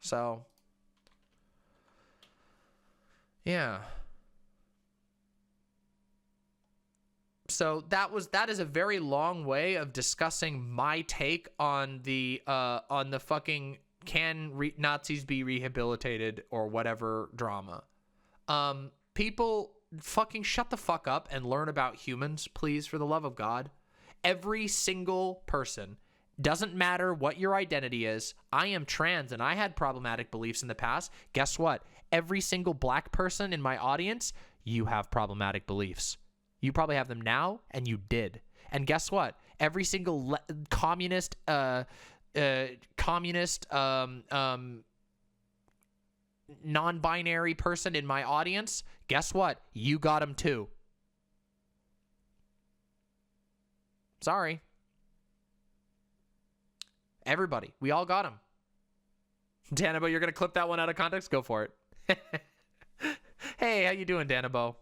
So, yeah. So that is a very long way of discussing my take on the fucking Nazis be rehabilitated or whatever drama. People fucking shut the fuck up and learn about humans, please, for the love of God. Every single person, doesn't matter what your identity is. I am trans and I had problematic beliefs in the past. Guess what? Every single black person in my audience, you have problematic beliefs. You probably have them now, and you did. And guess what? Every single communist non-binary person in my audience, guess what? You got them too. Sorry. Everybody. We all got them. Danabo, you're going to clip that one out of context? Go for it. Hey, how you doing, Danabo?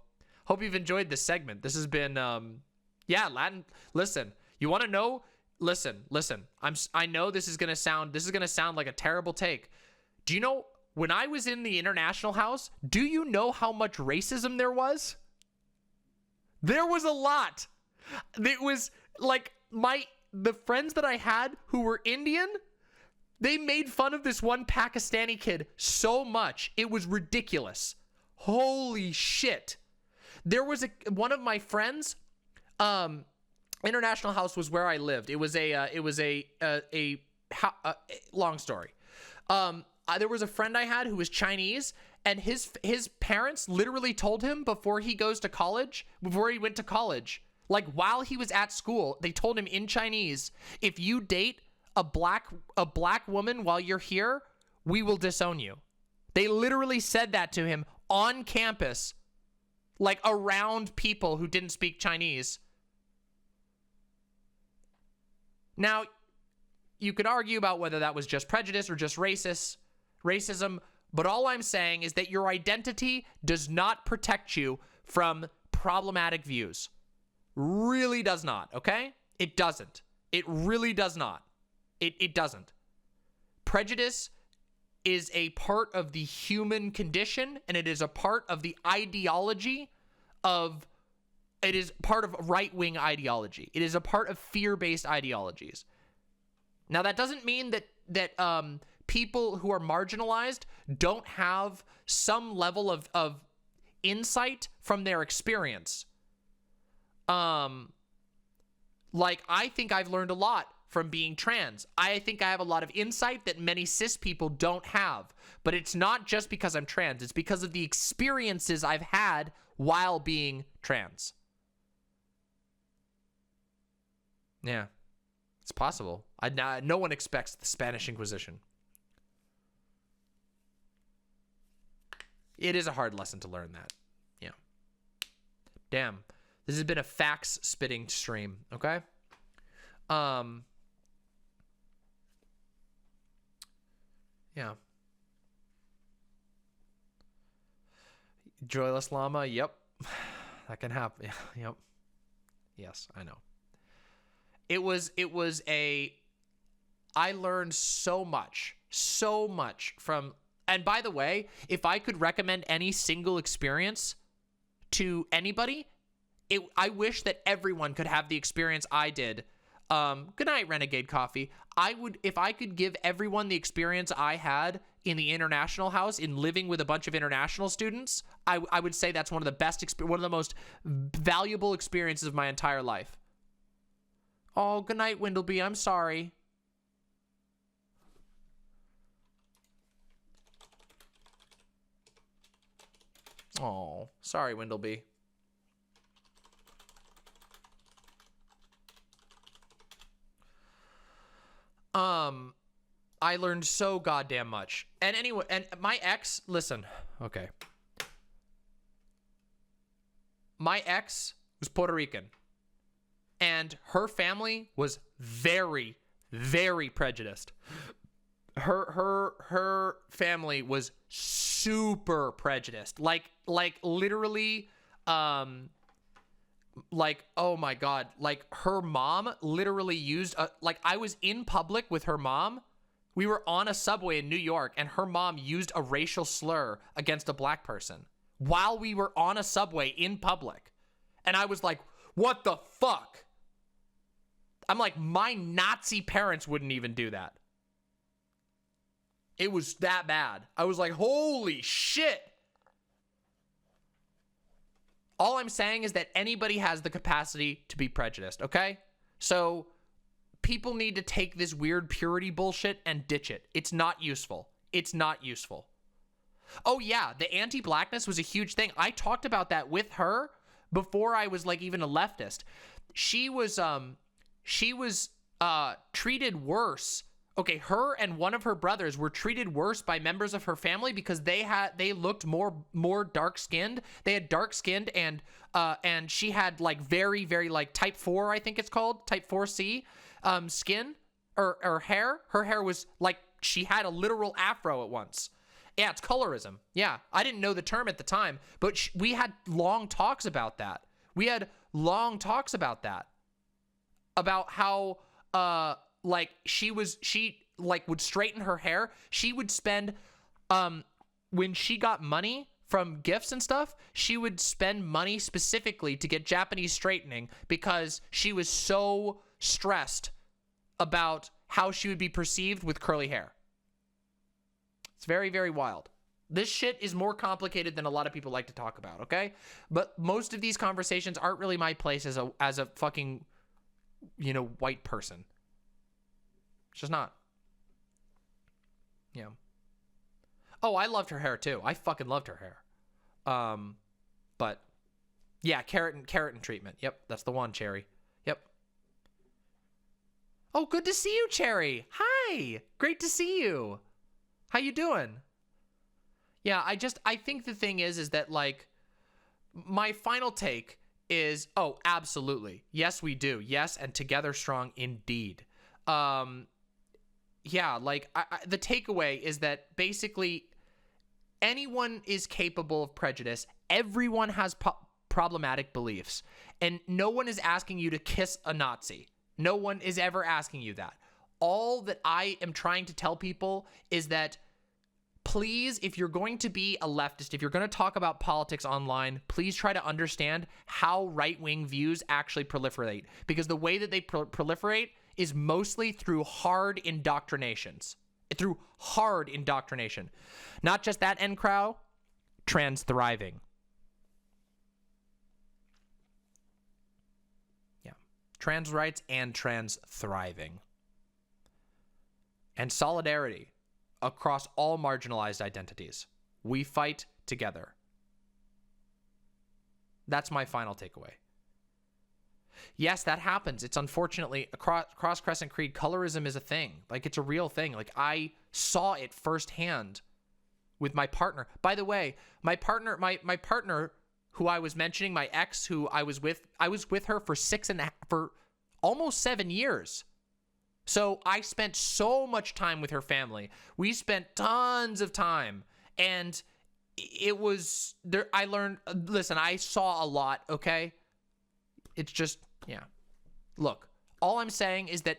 Hope you've enjoyed this segment. This has been, Latin. Listen, you want to know? Listen. I know this is gonna sound like a terrible take. Do you know when I was in the international house? Do you know how much racism there was? There was a lot. It was like the friends that I had who were Indian. They made fun of this one Pakistani kid so much it was ridiculous. Holy shit! There was one of my friends. International house was where I lived. It was a long story. There was a friend I had who was Chinese, and his parents literally told him before he went to college, like while he was at school, they told him in Chinese, if you date a black woman while you're here, we will disown you. They literally said that to him on campus, like around people who didn't speak Chinese. Now, you could argue about whether that was just prejudice or just racism, but all I'm saying is that your identity does not protect you from problematic views. Really does not, okay? It doesn't. It really does not. It doesn't. Prejudice is a part of the human condition, and it is a part of the ideology of... It is part of right-wing ideology. It is a part of fear-based ideologies. Now, that doesn't mean that people who are marginalized don't have some level of insight from their experience. Like, I think I've learned a lot from being trans. I think I have a lot of insight that many cis people don't have. But it's not just because I'm trans. It's because of the experiences I've had while being trans. Yeah, it's possible. No one expects the Spanish Inquisition. It is a hard lesson to learn that. Yeah. Damn. This has been a facts spitting stream, okay? Yeah. Joyless llama, yep. That can happen. Yep. Yes, I know. I learned so much from, and by the way, if I could recommend any single experience to anybody, I wish that everyone could have the experience I did. Good night, Renegade Coffee. If I could give everyone the experience I had in the international house, in living with a bunch of international students, I would say that's one of the best, one of the most valuable experiences of my entire life. Oh, good night, Windleby. I'm sorry. Oh, sorry, Windleby. I learned so goddamn much. And anyway, and my ex, listen, okay. My ex was Puerto Rican. And her family was very, very prejudiced. Her family was super prejudiced. Like literally, like, oh my God, like her mom literally used like, I was in public with her mom. We were on a subway in New York and her mom used a racial slur against a black person while we were on a subway in public. And I was like, what the fuck? I'm like, my Nazi parents wouldn't even do that. It was that bad. I was like, holy shit. All I'm saying is that anybody has the capacity to be prejudiced, okay? So people need to take this weird purity bullshit and ditch it. It's not useful. It's not useful. Oh yeah, the anti-blackness was a huge thing. I talked about that with her before I was like even a leftist. She was treated worse. Okay, her and one of her brothers were treated worse by members of her family because they looked more dark-skinned. They had dark-skinned and she had like very, very like type 4, I think it's called, type 4C skin or hair. Her hair was like, she had a literal afro at once. Yeah, it's colorism. Yeah, I didn't know the term at the time, but we had long talks about that. About how like she like would straighten her hair. She would spend when she got money from gifts and stuff, she would spend money specifically to get Japanese straightening because she was so stressed about how she would be perceived with curly hair. It's very, very wild. This shit is more complicated than a lot of people like to talk about, okay? But most of these conversations aren't really my place as a fucking, you know, white person. It's just not. Yeah. Oh, I loved her hair too. I fucking loved her hair. But yeah, keratin treatment. Yep, that's the one, Cherry. Yep. Oh, good to see you, Cherry. Hi. Great to see you. How you doing? Yeah, I think the thing is that like my final take is, oh, absolutely. Yes, we do. Yes, and together strong indeed. Yeah, like the takeaway is that basically anyone is capable of prejudice. Everyone has problematic beliefs, and no one is asking you to kiss a Nazi. No one is ever asking you that. All that I am trying to tell people is that please, if you're going to be a leftist, if you're going to talk about politics online, please try to understand how right-wing views actually proliferate, because the way that they proliferate is mostly through hard indoctrinations. Through hard indoctrination. Not just that, end crowd, trans thriving. trans rights and trans thriving. And solidarity across all marginalized identities. We fight together. That's my final takeaway. Yes, that happens. It's unfortunately across Crescent Creed, colorism is a thing. Like, it's a real thing. Like, I saw it firsthand with my partner. By the way, my partner who I was mentioning, my ex who I was with her for almost 7 years. So I spent so much time with her family. We spent tons of time, and it was there. I learned, listen, I saw a lot. Okay. It's just, yeah. Look, all I'm saying is that,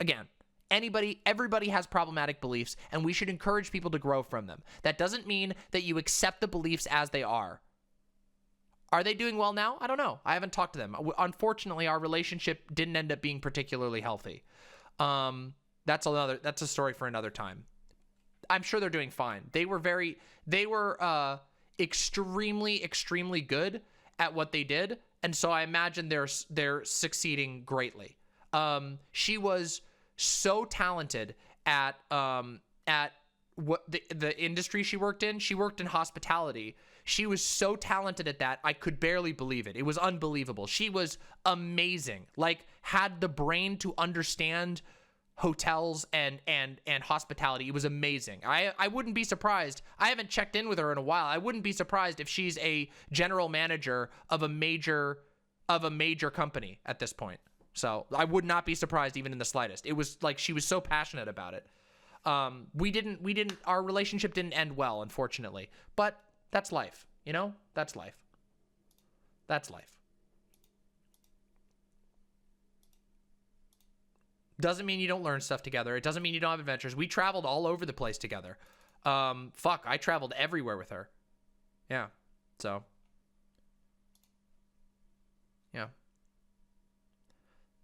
again, everybody has problematic beliefs, and we should encourage people to grow from them. That doesn't mean that you accept the beliefs as they are. Are they doing well now? I don't know. I haven't talked to them. Unfortunately, our relationship didn't end up being particularly healthy. That's a story for another time. I'm sure they're doing fine. They were extremely, extremely good at what they did. And so I imagine they're succeeding greatly. She was so talented at what the industry she worked in. She worked in hospitality. She was so talented at that, I could barely believe it. It was unbelievable. She was amazing. Like, had the brain to understand hotels and hospitality. It was amazing. I wouldn't be surprised. I haven't checked in with her in a while. I wouldn't be surprised if she's a general manager of a major company at this point. So I would not be surprised even in the slightest. It was like she was so passionate about it. Our relationship didn't end well, unfortunately, but that's life, you know? That's life. That's life. Doesn't mean you don't learn stuff together. It doesn't mean you don't have adventures. We traveled all over the place together. I traveled everywhere with her. Yeah. So. Yeah.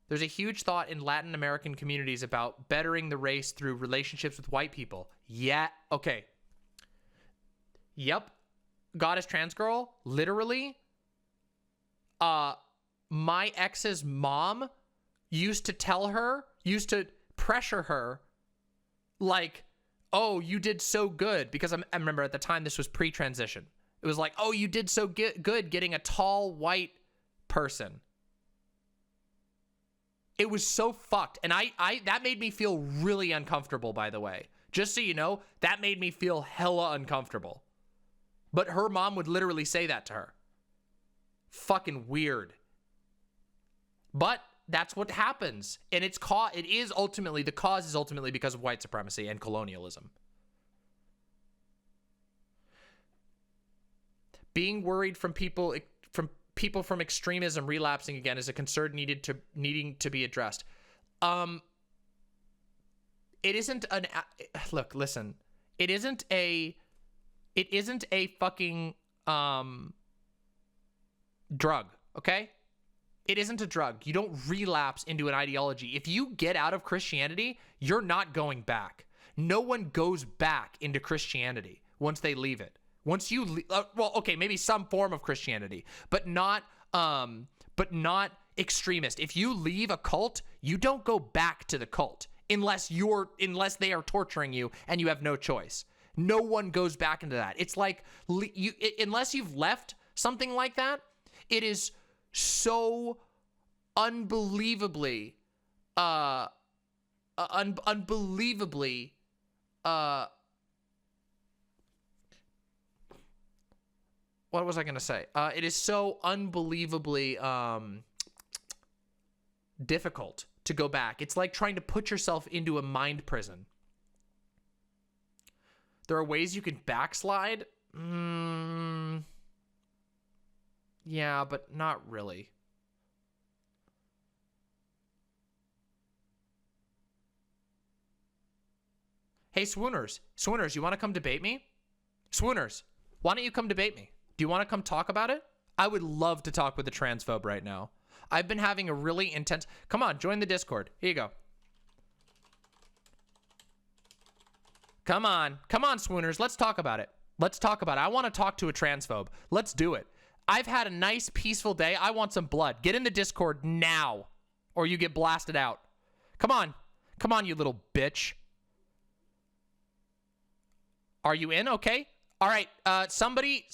There's a huge thought in Latin American communities about bettering the race through relationships with white people. Yeah. Okay. Yep. Goddess Trans Girl, literally, my ex's mom used to pressure her, like, oh, you did so good, because I remember at the time this was pre-transition. It was like, oh, you did so good getting a tall white person. It was so fucked, and I that made me feel really uncomfortable, by the way. Just so you know, that made me feel hella uncomfortable. But her mom would literally say that to her. Fucking weird. But that's what happens. And the cause is ultimately because of white supremacy and colonialism. Being worried from people from extremism relapsing again is a concern needing to be addressed. It isn't an look, listen. It isn't a fucking drug, okay? It isn't a drug. You don't relapse into an ideology. If you get out of Christianity, you're not going back. No one goes back into Christianity once they leave it. Once you well, okay, maybe some form of Christianity, but not extremist. If you leave a cult, you don't go back to the cult unless they are torturing you and you have no choice. No one goes back into that. It's like unless you've left something like that, it is so unbelievably what was I going to say? It is so unbelievably difficult to go back. It's like trying to put yourself into a mind prison. There are ways you can backslide. Yeah, but not really. Hey, Swooners, you want to come debate me? Swooners, why don't you come debate me? Do you want to come talk about it? I would love to talk with a transphobe right now. I've been having a really intense... Come on, join the Discord. Here you go. Come on, Swooners, let's talk about it. I want to talk to a transphobe. Let's do it. I've had a nice, peaceful day. I want some blood. Get in the Discord now. or you get blasted out. Come on. Come on, you little bitch. Are you in? Okay. All right. Somebody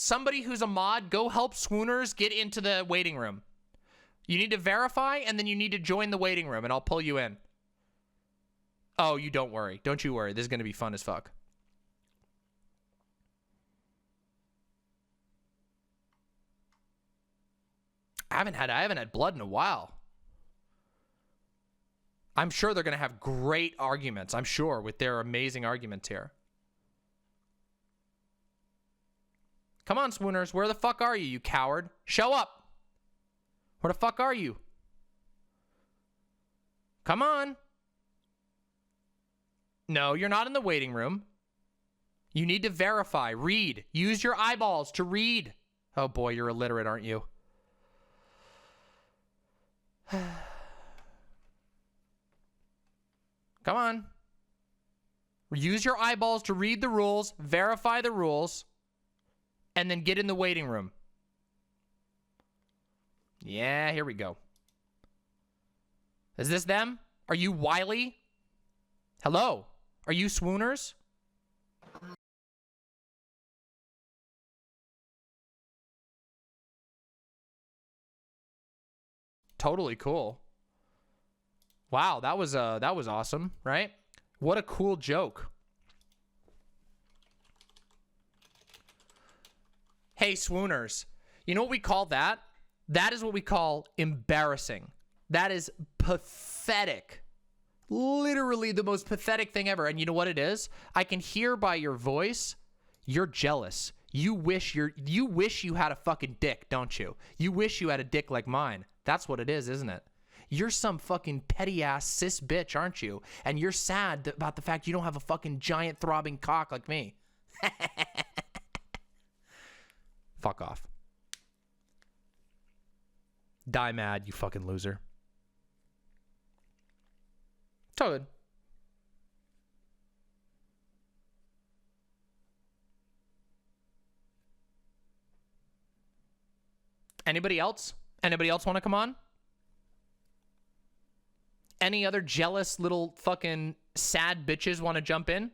who's a mod, go help Swooners get into the waiting room. You need to verify, and then you need to join the waiting room, and I'll pull you in. Oh, you don't worry. Don't you worry. This is going to be fun as fuck. I haven't had blood in a while. I'm sure they're going to have great arguments. I'm sure, with their amazing arguments here. Come on, Swooners. Where the fuck are you, you coward? Show up. Where the fuck are you? Come on. No, you're not in the waiting room. You need to verify. Read. Use your eyeballs to read. Oh boy, you're illiterate, aren't you? Come on. Use your eyeballs to read the rules, verify the rules, and then get in the waiting room. Yeah, here we go. Is this them? Are you Wiley? Hello? Are you Swooners? Totally cool. Wow, that was awesome, right? What a cool joke. Hey, Swooners. You know what we call that? That is what we call embarrassing. That is pathetic. Literally the most pathetic thing ever. And you know what it is? I can hear by your voice, you're jealous. You wish you had a fucking dick, don't you? You wish you had a dick like mine. That's what it is, isn't it? You're some fucking petty ass cis bitch, aren't you? And you're sad about the fact you don't have a fucking giant throbbing cock like me. Fuck off. Die mad, you fucking loser. It's all good. Anybody else? Anybody else want to come on? Any other jealous little fucking sad bitches want to jump in?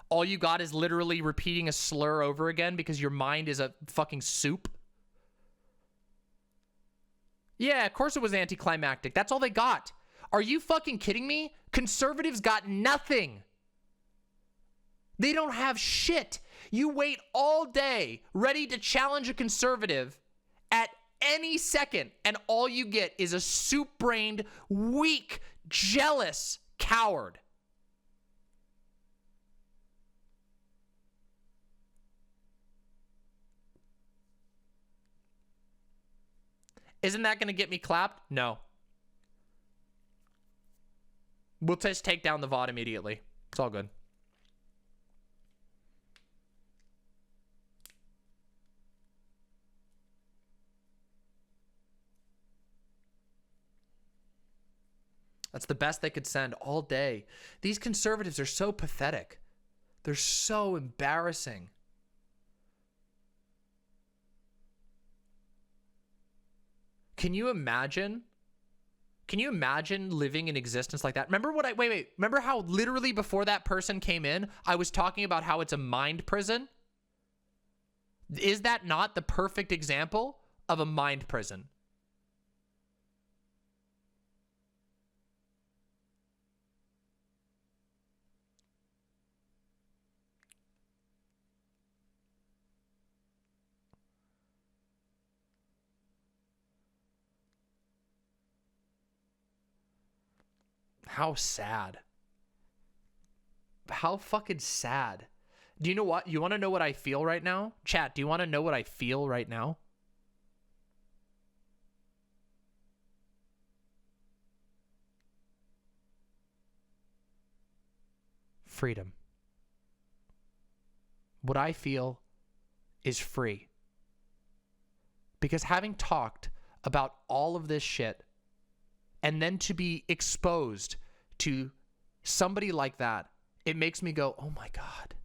All you got is literally repeating a slur over again because your mind is a fucking soup? Yeah, of course it was anticlimactic. That's all they got. Are you fucking kidding me? Conservatives got nothing. They don't have shit. You wait all day ready to challenge a conservative at any second, and all you get is a soup-brained, weak, jealous coward. Isn't that going to get me clapped? No. We'll just take down the VOD immediately. It's all good. That's the best they could send all day. These conservatives are so pathetic. They're so embarrassing. Can you imagine? Can you imagine living in existence like that? Remember what wait. Remember how literally before that person came in, I was talking about how it's a mind prison? Is that not the perfect example of a mind prison? How sad. How fucking sad. Do you know what? You want to know what I feel right now? Chat, do you want to know what I feel right now? Freedom. What I feel is free. Because having talked about all of this shit, and then to be exposed to somebody like that, it makes me go, oh my God,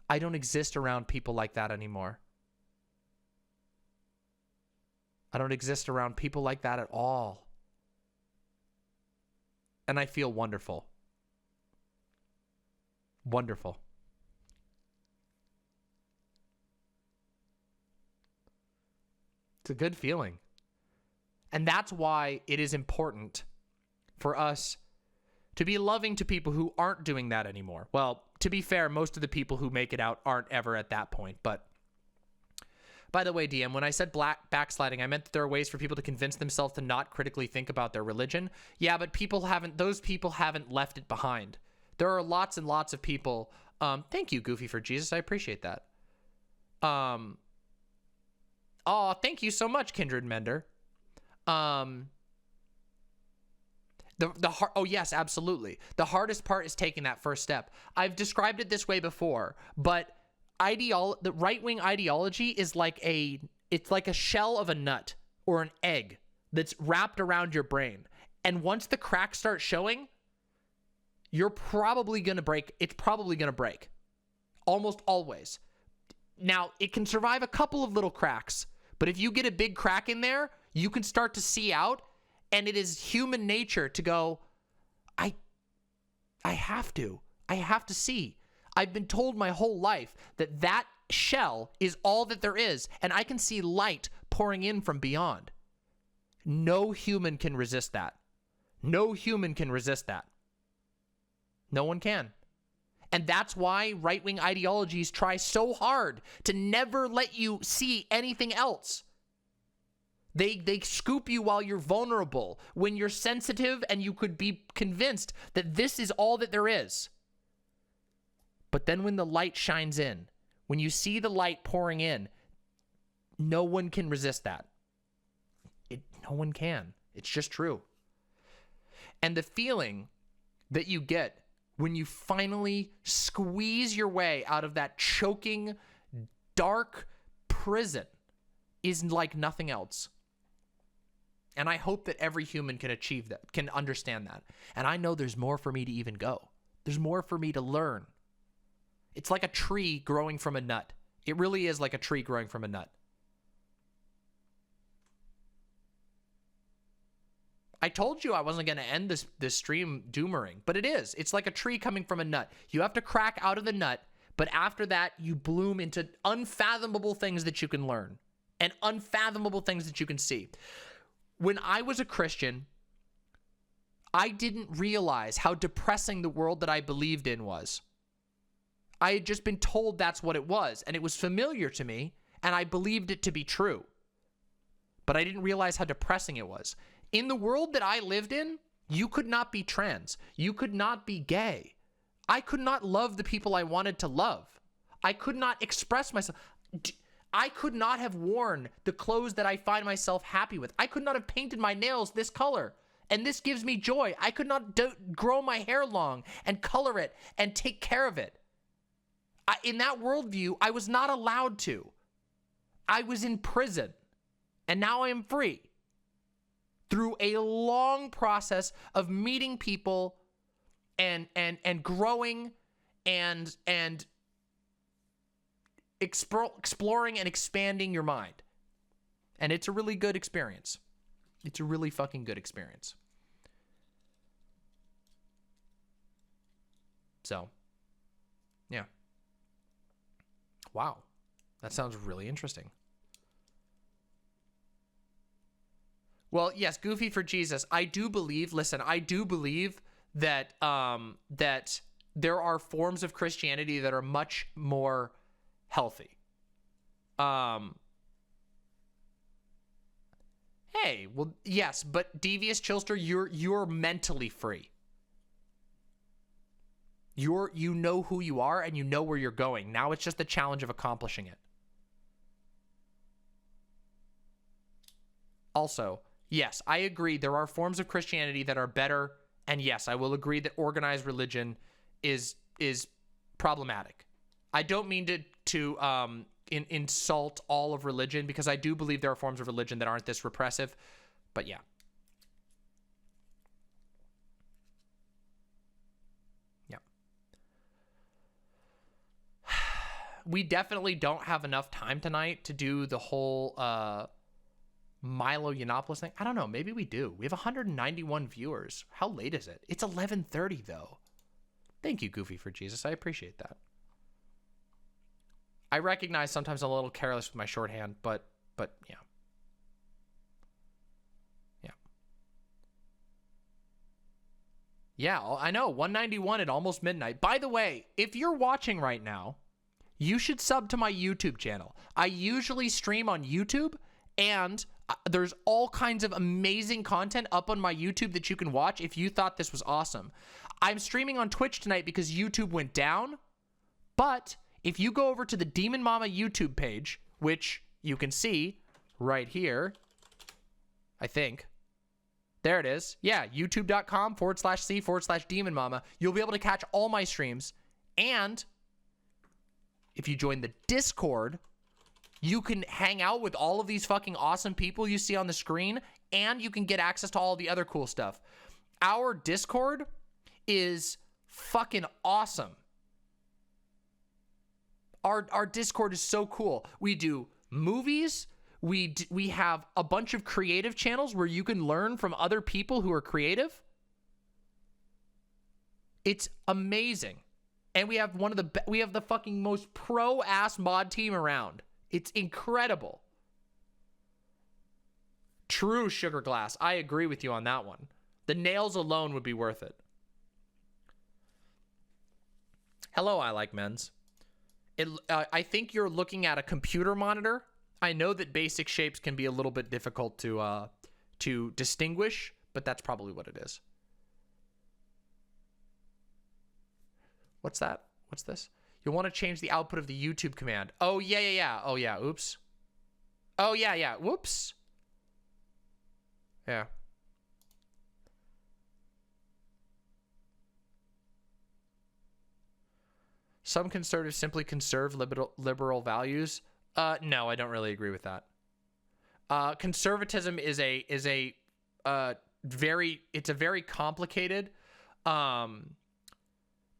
I don't exist around people like that anymore. I don't exist around people like that at all. And I feel wonderful. Wonderful. It's a good feeling. And that's why it is important for us to be loving to people who aren't doing that anymore. Well, to be fair, most of the people who make it out aren't ever at that point. But by the way, DM, when I said backsliding, I meant that there are ways for people to convince themselves to not critically think about their religion. Yeah, but those people haven't left it behind. There are lots and lots of people. Thank you, Goofy for Jesus. I appreciate that. Oh, thank you so much, Kindred Mender. Oh yes, absolutely. The hardest part is taking that first step. I've described it this way before, but the right-wing ideology is it's like a shell of a nut or an egg that's wrapped around your brain. And once the cracks start showing, you're probably going to break. It's probably going to break. Almost always. Now, it can survive a couple of little cracks, but if you get a big crack in there, you can start to see out, and it is human nature to go, I have to see. I've been told my whole life that that shell is all that there is, and I can see light pouring in from beyond. No human can resist that. No human can resist that. No one can. And that's why right-wing ideologies try so hard to never let you see anything else. They scoop you while you're vulnerable, when you're sensitive and you could be convinced that this is all that there is. But then when the light shines in, when you see the light pouring in, no one can resist that. No one can. It's just true. And the feeling that you get when you finally squeeze your way out of that choking, dark prison is like nothing else. And I hope that every human can achieve that, can understand that. And I know there's more for me to even go. There's more for me to learn. It's like a tree growing from a nut. It really is like a tree growing from a nut. I told you I wasn't going to end this stream doomering, but it is. It's like a tree coming from a nut. You have to crack out of the nut, but after that, you bloom into unfathomable things that you can learn and unfathomable things that you can see. When I was a Christian, I didn't realize how depressing the world that I believed in was. I had just been told that's what it was, and it was familiar to me, and I believed it to be true. But I didn't realize how depressing it was. In the world that I lived in, you could not be trans. You could not be gay. I could not love the people I wanted to love. I could not express myself. I could not have worn the clothes that I find myself happy with. I could not have painted my nails this color, and this gives me joy. I could not grow my hair long and color it and take care of it. In that worldview, I was not allowed to. I was in prison, and now I am free. Through a long process of meeting people and growing and exploring and expanding your mind. And it's a really good experience. It's a really fucking good experience. So, yeah. Wow. That sounds really interesting. Well, yes, Goofy for Jesus. I do believe that that there are forms of Christianity that are much more healthy. Hey, well, yes, but Devious Chilster, you're mentally free. You know who you are and you know where you're going. Now it's just the challenge of accomplishing it. Also, yes, I agree. There are forms of Christianity that are better, and yes, I will agree that organized religion is problematic. I don't mean to insult all of religion, because I do believe there are forms of religion that aren't this repressive, but yeah. Yeah. We definitely don't have enough time tonight to do the whole Milo Yiannopoulos thing? I don't know. Maybe we do. We have 191 viewers. How late is it? It's 11:30 though. Thank you, Goofy for Jesus. I appreciate that. I recognize sometimes I'm a little careless with my shorthand, but yeah. Yeah. Yeah, I know. 191 at almost midnight. By the way, if you're watching right now, you should sub to my YouTube channel. I usually stream on YouTube, and there's all kinds of amazing content up on my YouTube that you can watch if you thought this was awesome. I'm streaming on Twitch tonight because YouTube went down, but if you go over to the Demon Mama YouTube page, which you can see right here, I think. There it is. Yeah, youtube.com/c/Demon Mama. You'll be able to catch all my streams. And if you join the Discord, you can hang out with all of these fucking awesome people you see on the screen, and you can get access to all the other cool stuff. Our Discord is fucking awesome. Our Discord is so cool. We do movies. We have a bunch of creative channels where you can learn from other people who are creative. It's amazing. And we have we have the fucking most pro-ass mod team around. It's incredible. True, Sugar Glass. I agree with you on that one. The nails alone would be worth it. Hello, I like men's. I think you're looking at a computer monitor. I know that basic shapes can be a little bit difficult to distinguish, but that's probably what it is. What's that? What's this? You'll want to change the output of the YouTube command. Oh, yeah. Oh, yeah. Oops. Oh, yeah. Whoops. Yeah. Some conservatives simply conserve liberal values. No, I don't really agree with that. Conservatism is a very complicated.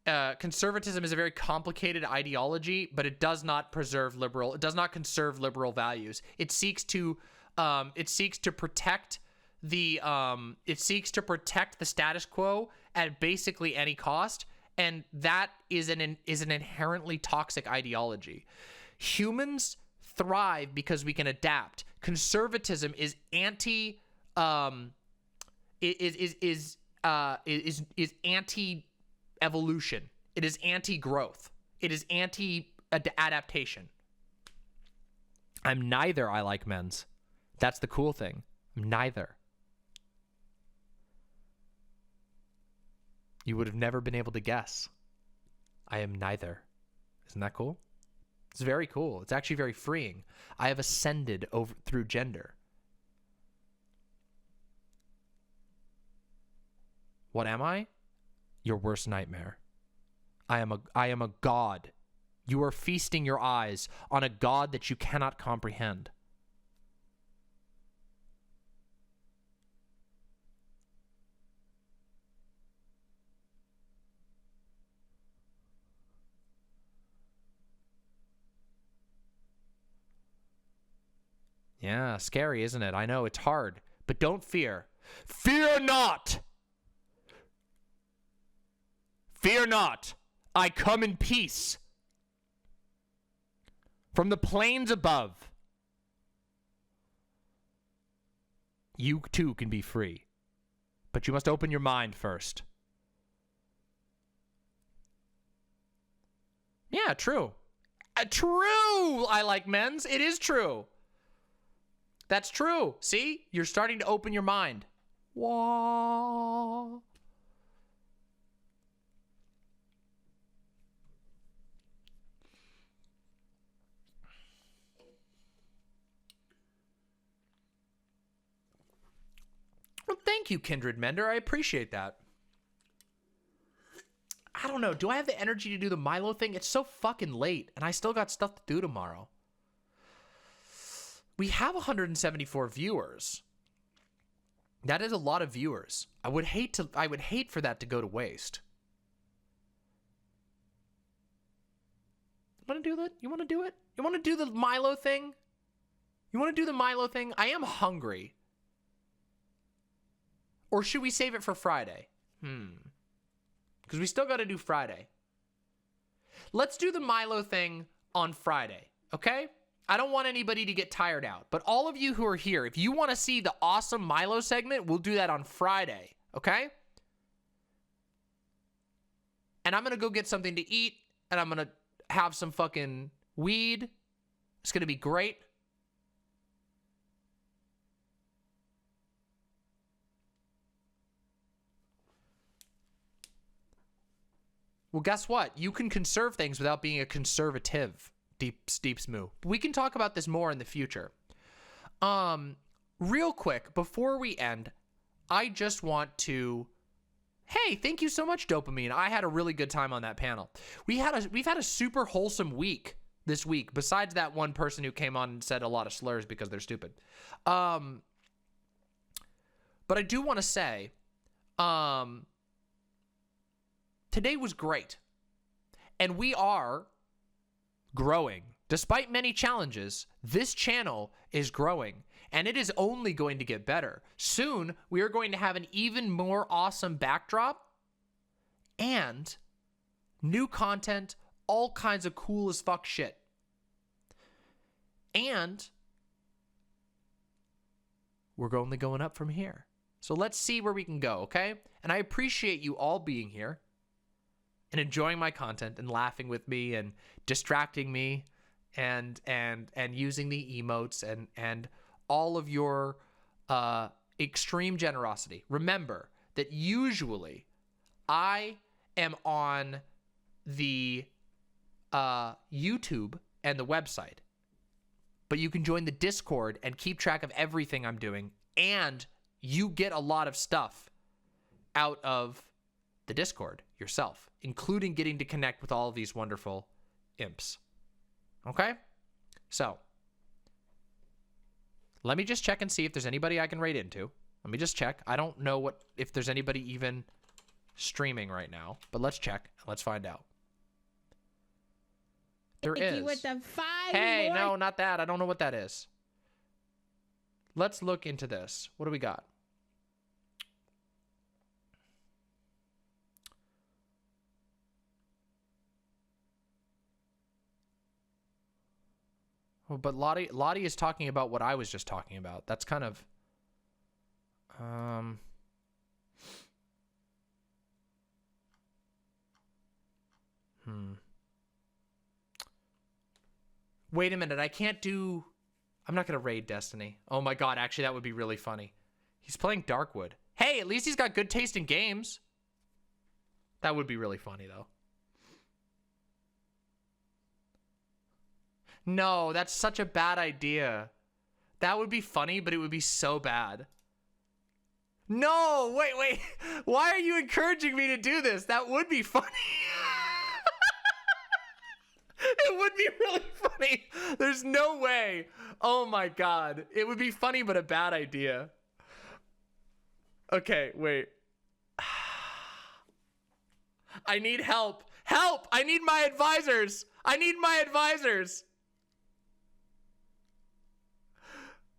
Conservatism is a very complicated ideology, but it does not conserve liberal values. It seeks to protect the status quo at basically any cost. And that is an inherently toxic ideology. Humans thrive because we can adapt. Conservatism is anti evolution. It is anti-growth. It is anti-adaptation. I'm neither, I like men's. That's the cool thing. I'm neither. You would have never been able to guess. I am neither. Isn't that cool? It's very cool. It's actually very freeing. I have ascended through gender. What am I? Your worst nightmare. I am a god. You are feasting your eyes on a god that you cannot comprehend. Yeah, scary, isn't it? I know, it's hard. But don't fear. Fear not! Fear not! I come in peace. From the plains above. You too can be free. But you must open your mind first. Yeah, true. True! I like men's. It is true. That's true. See? You're starting to open your mind. Wah. Well, thank you, Kindred Mender. I appreciate that. I don't know. Do I have the energy to do the Milo thing? It's so fucking late, and I still got stuff to do tomorrow. We have 174 viewers. That is a lot of viewers. I would hate for that to go to waste. Want to do that? You want to do it? You want to do the Milo thing? You want to do the Milo thing? I am hungry. Or should we save it for Friday? Because we still got to do Friday. Let's do the Milo thing on Friday, okay? I don't want anybody to get tired out. But all of you who are here, if you want to see the awesome Milo segment, we'll do that on Friday, okay? And I'm going to go get something to eat, and I'm going to have some fucking weed. It's going to be great. Well, guess what? You can conserve things without being a conservative, deep smoo. We can talk about this more in the future. Real quick, before we end, I just want to... Hey, thank you so much, Dopamine. I had a really good time on that panel. We've had a super wholesome week this week, besides that one person who came on and said a lot of slurs because they're stupid. But I do want to say... Today was great, and we are growing. Despite many challenges, this channel is growing, and it is only going to get better. Soon, we are going to have an even more awesome backdrop and new content, all kinds of cool as fuck shit. And we're only going up from here. So let's see where we can go, okay? And I appreciate you all being here and enjoying my content and laughing with me and distracting me and using the emotes and all of your extreme generosity. Remember that usually I am on the YouTube and the website, but you can join the Discord and keep track of everything I'm doing, and you get a lot of stuff out of the Discord yourself, including getting to connect with all of these wonderful imps. Okay? So, let me just check and see if there's anybody I can raid into. Let me just check. I don't know if there's anybody even streaming right now, but let's check. Let's find out. There is. With the 5 hey, more. No, not that. I don't know what that is. Let's look into this. What do we got? Oh, but Lottie is talking about what I was just talking about. That's kind of... Wait a minute, I can't do... I'm not going to raid Destiny. Oh my god, actually that would be really funny. He's playing Darkwood. Hey, at least he's got good taste in games. That would be really funny, though. No, that's such a bad idea. That would be funny, but it would be so bad. No, wait. Why are you encouraging me to do this? That would be funny. It would be really funny. There's no way. Oh my god. It would be funny, but a bad idea. Okay, wait. I need help. Help! I need my advisors. I need my advisors.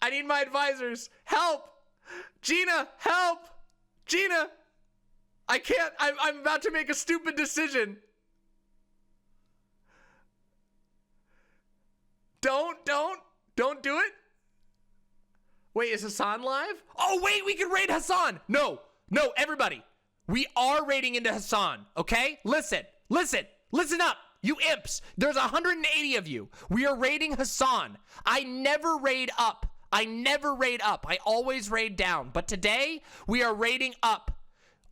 I need my advisors. Help! Gina, help! Gina! I can't. I'm about to make a stupid decision. Don't do it. Wait, is Hassan live? Oh, wait, we can raid Hassan. No, everybody. We are raiding into Hassan, okay? Listen up, you imps. There's 180 of you. We are raiding Hassan. I never raid up. I always raid down. But today, we are raiding up.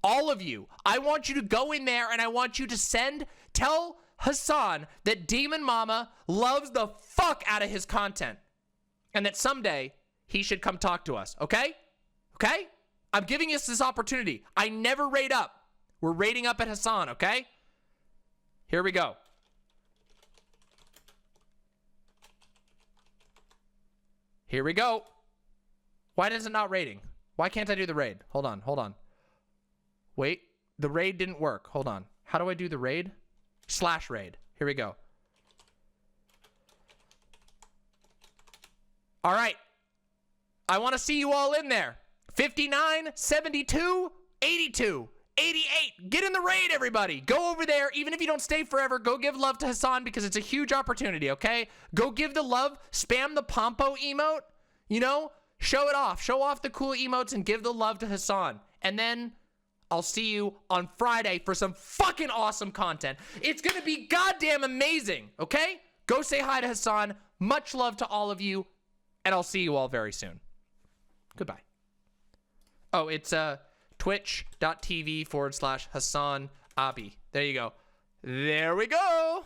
All of you. I want you to go in there and I want you to tell Hassan that Demon Mama loves the fuck out of his content. And that someday, he should come talk to us, okay? Okay? I'm giving us this opportunity. I never raid up. We're raiding up at Hassan, okay? Here we go. Here we go. Why is it not raiding? Why can't I do the raid? Hold on. Wait, the raid didn't work. Hold on. How do I do the raid? /raid. Here we go. All right. I want to see you all in there. 59, 72, 82, 88. Get in the raid, everybody. Go over there. Even if you don't stay forever, go give love to Hassan because it's a huge opportunity, okay? Go give the love. Spam the Pompo emote. You know, show it off. Show off the cool emotes and give the love to Hassan. And then I'll see you on Friday for some fucking awesome content. It's going to be goddamn amazing, okay? Go say hi to Hassan. Much love to all of you. And I'll see you all very soon. Goodbye. Oh, it's twitch.tv/Hassan Abi. There you go. There we go.